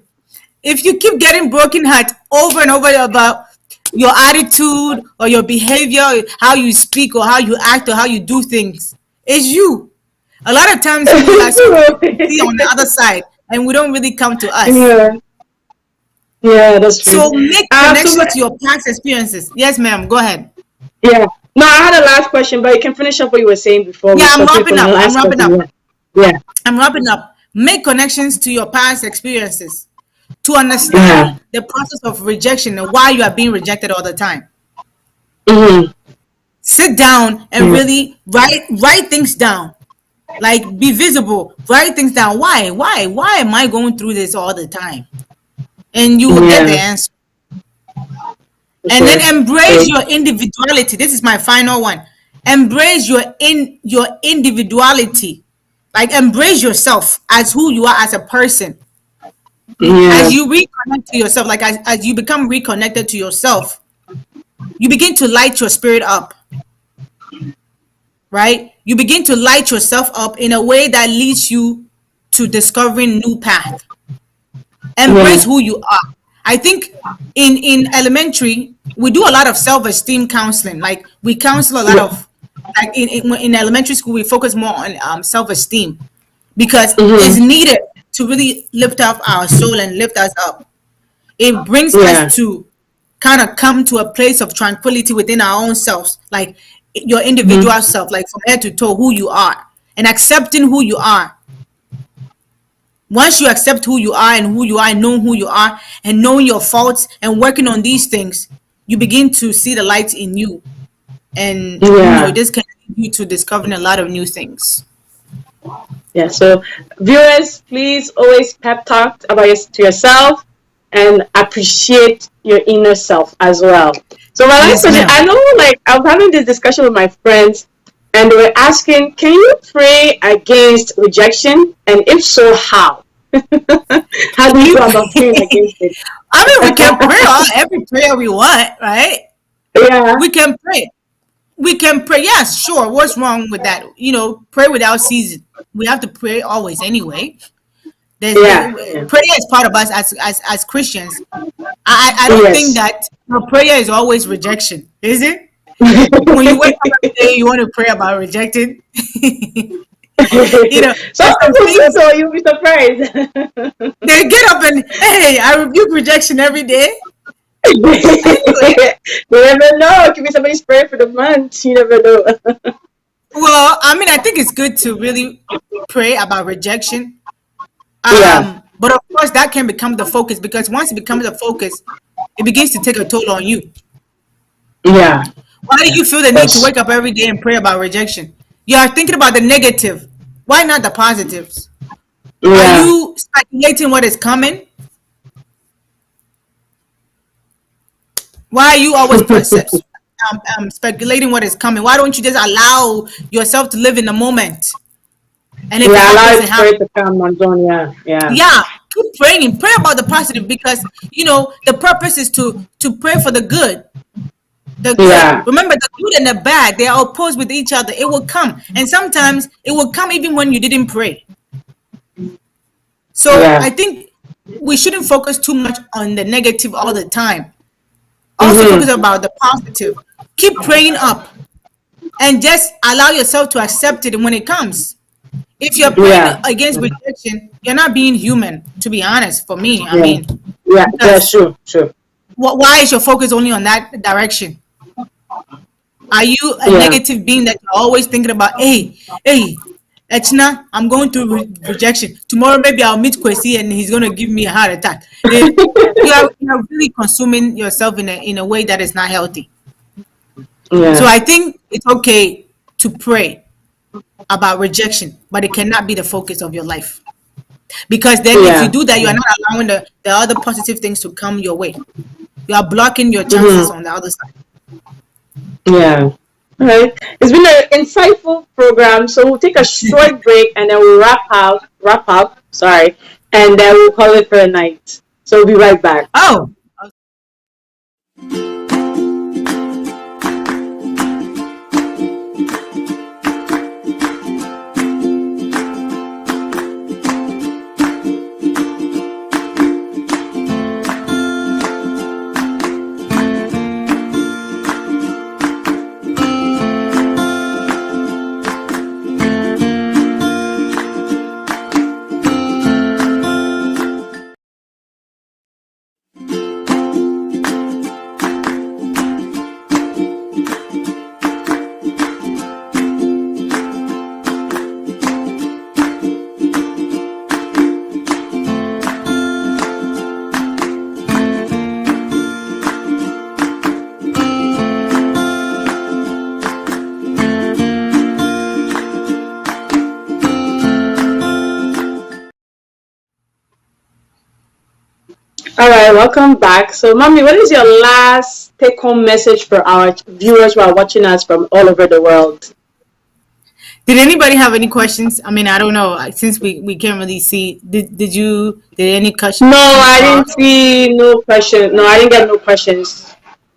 if you keep getting broken heart over and over about your attitude or your behavior, how you speak or how you act or how you do things, it's you. A lot of times we are so quick to see on the other side and we don't really come to us. Yeah. Yeah. That's true. So make So connections to your past experiences. Yes, ma'am. Go ahead. yeah. No, I had a last question, but you can finish up what you were saying before Yeah, we I'm continue wrapping from the up. I'm last wrapping question. up. Yeah. Yeah. I'm wrapping up. Make connections to your past experiences to Yeah. understand the process of rejection and why you are being rejected all the time. Hmm. Sit down and Yeah. really write things down. Like be visible. Write things down. Why am I going through this all the time? And you will get the Yeah. answer. For And then sure. embrace So your individuality. This is my final one. Embrace your individuality. Like embrace yourself as who you are as a person. As yeah. you reconnect to yourself, like as you become reconnected to yourself, you begin to light your spirit up, right? You begin to light yourself up in a way that leads you to discovering new path. Embrace Yeah. who you are. I think in elementary we do a lot of self-esteem counseling. Like we counsel a lot Yeah. of like in elementary school we focus more on self-esteem because it's Hmm. needed to really lift up our soul and lift us up. It brings Yeah. us to kind of come to a place of tranquility within our own selves, like your Hmm. individual self, like from head to toe, who you are, and accepting who you are. Once you accept who you are and who you are and know who you are and knowing your faults and working on these things, you begin to see the light in you. And Yeah. this can lead you to discovering a lot of new things. Yeah. So, viewers, please always pep talk about to yourself and appreciate your inner self as well. So, my last Yes, question, ma'am. I know, like, I'm having this discussion with my friends, and they were asking, can you pray against rejection? And if so, how? How do you You go about praying pray. against it? I mean, we can pray all every prayer we want, right? Yeah, We can pray. We can pray. Yes, sure. What's wrong with that? Pray without ceasing. We have to pray always anyway. yeah, yeah. Prayer is part of us as Christians. I don't think Yes. that prayer is always rejection, is it? When you wake up every day, you want to pray about rejecting. Some There's some people do, things though. You'll be surprised. they get up and hey, I rebuke rejection every day. You Anyway, never know. It could be somebody's prayer for the month. You never know. well, I mean, I think it's good to really pray about rejection. Yeah, But of course, that can become the focus because once it becomes a focus, it begins to take a toll on you. yeah. Why do you feel the need to That's wake up every day and pray about rejection? You are thinking about the negative. Why not the positives? Are yeah. you speculating what is coming? Why are you always speculating what is coming? Why don't you just allow yourself to live in the moment? And if it Yeah, allow happens, it it for happens. it to come on zone. Yeah, yeah, Yeah, keep praying. Pray about the positive because the purpose is to pray for the good. The good. yeah, Remember, the good and the bad, they are opposed with each other. It will come. And sometimes it will come even when you didn't pray. So I yeah. think we shouldn't focus too much on the negative all the time. Also focus Mm-hmm. about the positive. Keep praying up and just allow yourself to accept it when it comes. If you're praying Yeah, against rejection, you're not being human, to be honest, for me. I yeah, mean, yeah. That's because true, true. why is your focus only on that direction? Are you a Yeah. negative being that you're always thinking about, hey, Echna, I'm going through rejection. Tomorrow maybe I'll meet Kwesi and he's gonna give me a heart attack. You're really consuming yourself in a way that is not healthy. So Yeah, I think it's okay to pray about rejection, but it cannot be the focus of your life. Because then if you yeah. do that, you are not allowing the other positive things to come your way. You are blocking your chances Mm-hmm. on the other side. Yeah. All right. It's been an insightful program. So we'll take a short break and then we'll wrap up. Sorry, and then we'll call it for a night. So we'll be right back. Oh, All right, welcome back. So, Mommy, what is your last take-home message for our viewers who are watching us from all over the world? did anybody have any questions? I mean, I don't know. Since we can't really see, did any No, questions I pop? didn't see no question. No, I didn't get no questions.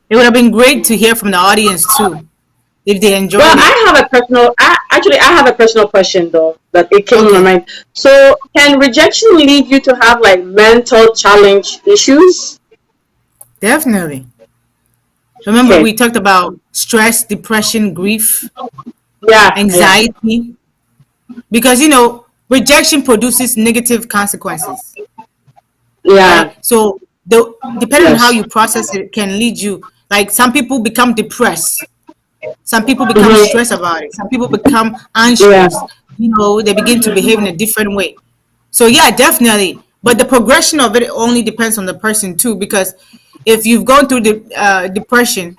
It would have been great to hear from the audience too, if they Well, enjoyed it. I have a personal. I have a personal question though that it came in my Okay, mind. So, can rejection lead you to have like mental challenge issues? definitely. Remember, Okay. we talked about stress, depression, grief, Yeah. Yeah. anxiety, because rejection produces negative consequences, Yeah. right? So depending on how Yes. you process it, can lead you. Like some people become depressed. Some people become Mm-hmm. stressed about it. Some people become Yeah. anxious. They begin to behave in a different way. So yeah, definitely. But the progression of it only depends on the person too, because if you've gone through the depression,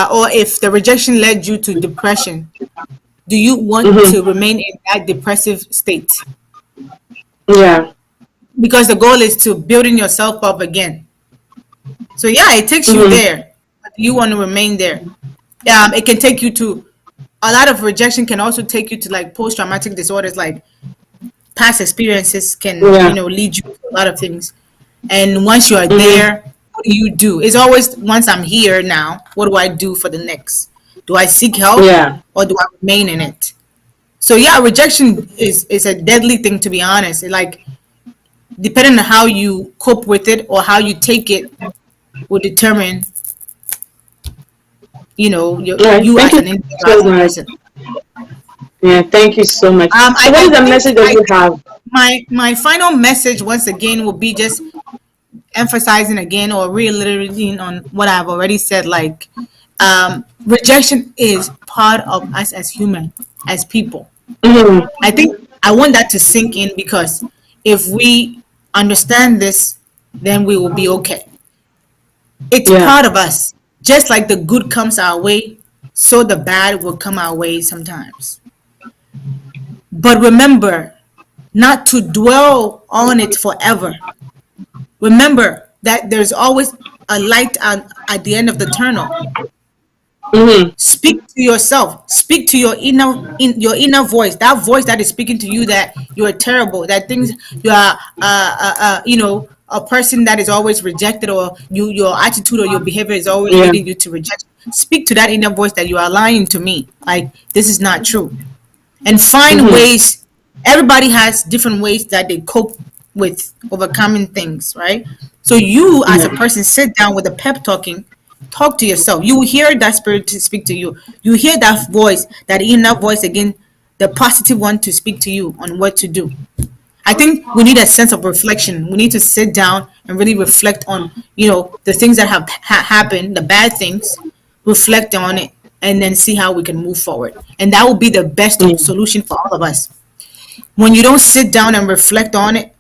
or if the rejection led you to depression, do you want to Mm-hmm. remain in that depressive state? Yeah. Because the goal is to building yourself up again. So yeah, it takes you Mm-hmm. there. But do you want to remain there? It can take you to a lot of rejection can also take you to like post-traumatic disorders, like past experiences can, Yeah. lead you to a lot of things. And once you are Mm-hmm. there, what do you do? It's always, once I'm here now, what do I do for the next? Do I seek help Yeah. or do I remain in it? So yeah, rejection is a deadly thing, to be honest. Like, depending on how you cope with it or how you take it will determine, All right. you Thank as you an individual, so as a much. person. Yeah. Thank you so much. So, what I is the think message that you have? my final message once again will be just emphasizing again or reiterating on what I've already said. Like, rejection is part of us as human, as people. Mm-hmm. I think I want that to sink in, because if we understand this, then we will be okay. It's Yeah. part of us. Just like the good comes our way, so the bad will come our way sometimes. But remember not to dwell on it forever. Remember that there's always a light at the end of the tunnel. Mm-hmm. Speak to yourself. Speak to your inner voice. That voice that is speaking to you that you are terrible. That things you are, a person that is always rejected, or your attitude or your behavior is always Yeah. leading you to rejection. Speak to that inner voice that you are lying to me. Like, this is not true, and find Mm-hmm. ways. Everybody has different ways that they cope with overcoming things, right? So you as a Yeah. person sit down with a pep talking, talk to yourself. You will hear that spirit to speak to you. You hear that voice, that inner voice again, the positive one to speak to you on what to do. I think we need a sense of reflection. We need to sit down and really reflect on, the things that have happened, the bad things, reflect on it, and then see how we can move forward. And that will be the best Yeah. solution for all of us. When you don't sit down and reflect on it,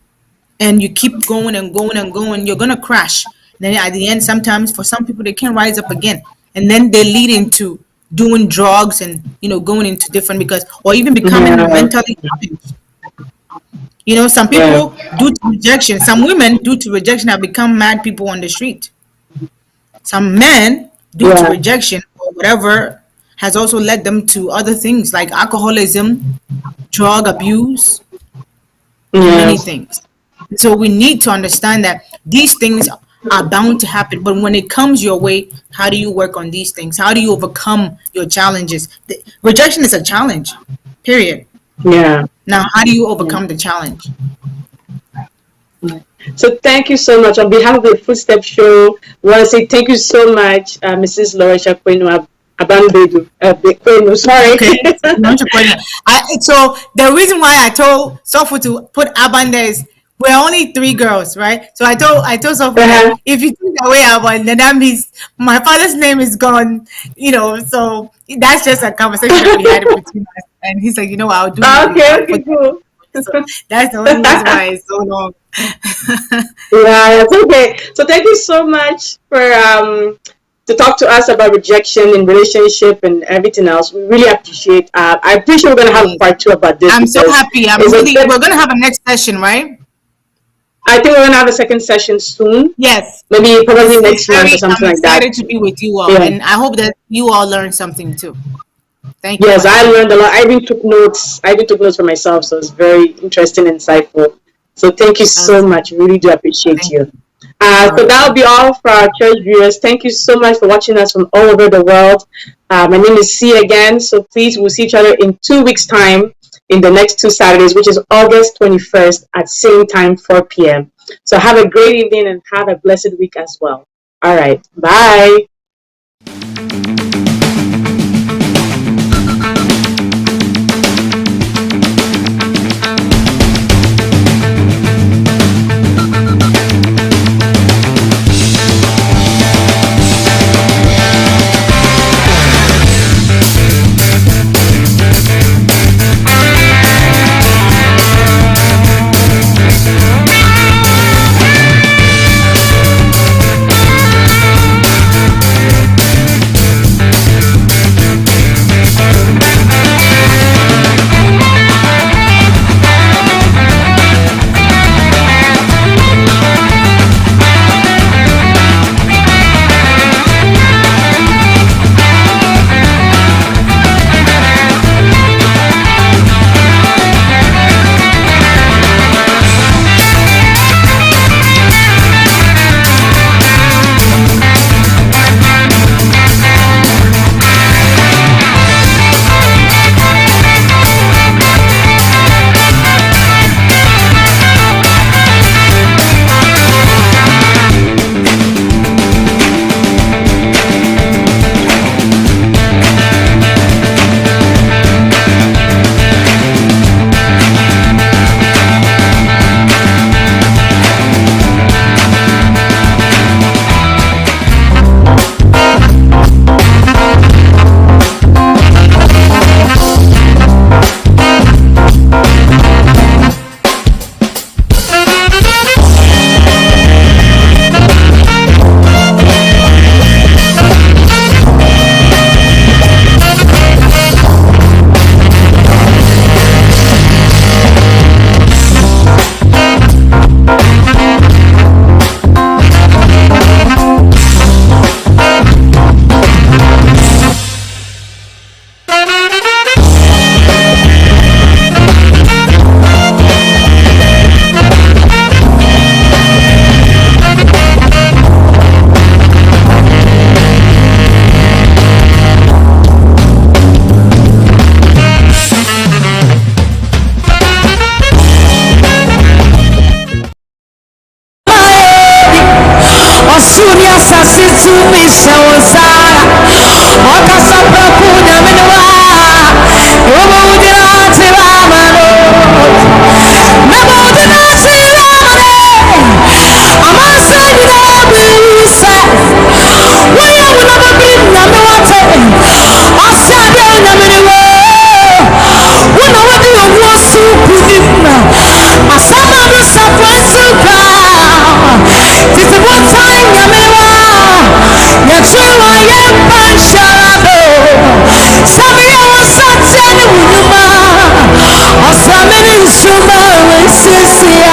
and you keep going and going and going, you're gonna crash. Then at the end, sometimes for some people, they can't rise up again, and then they lead into doing drugs and going into different, because, or even becoming Yeah. mentally challenged. Some Yeah. people, due to rejection, some women, due to rejection, have become mad people on the street. Some men, due to Yeah. rejection or whatever, has also led them to other things like alcoholism, drug abuse, and many Yes. things. So we need to understand that these things are bound to happen. But when it comes your way, how do you work on these things? How do you overcome your challenges? Rejection is a challenge, period. Yeah. Now, how do you Yeah. overcome the challenge? So thank you so much. On behalf of the Footstep Show, I want to say thank you so much, Mrs. Lorisha Kwenu Abanbedu. Kwenu, sorry. Okay, not your partner. So the reason why I told Sofu to put Aban there is we're only three girls, right? So I told Sofu that Uh-huh. if you take away Aban, then that means my father's name is gone. So that's just a conversation that we had between us, and he's like, I'll do it. Okay, I'll okay, put that. cool. So that's the only reason why it's so long. Yeah, that's okay. So thank you so much for to talk to us about rejection in relationship and everything else. We really appreciate. I appreciate we're gonna have a Yes. part two about this I'm so because happy. it's a good. We're gonna have a next session, right? I think we're gonna have a second session soon. Yes. Maybe probably next month or I'm something like that. excited to be with you all, Yeah. and I hope that you all learned something too. Thank you for Yes, I having learned me. a lot. I even took notes. I even took notes for myself, so it's very interesting, insightful. So thank you so Awesome. much. Really do appreciate Thank you. you. All So right. that'll be all for our church viewers. Thank you so much for watching us from all over the world. My name is C again. So please, we'll see each other in 2 weeks' time in the next two Saturdays, which is August 21st at same time, 4 p.m. So have a great evening and have a blessed week as well. All right. Bye. Surya sasitu misha wazara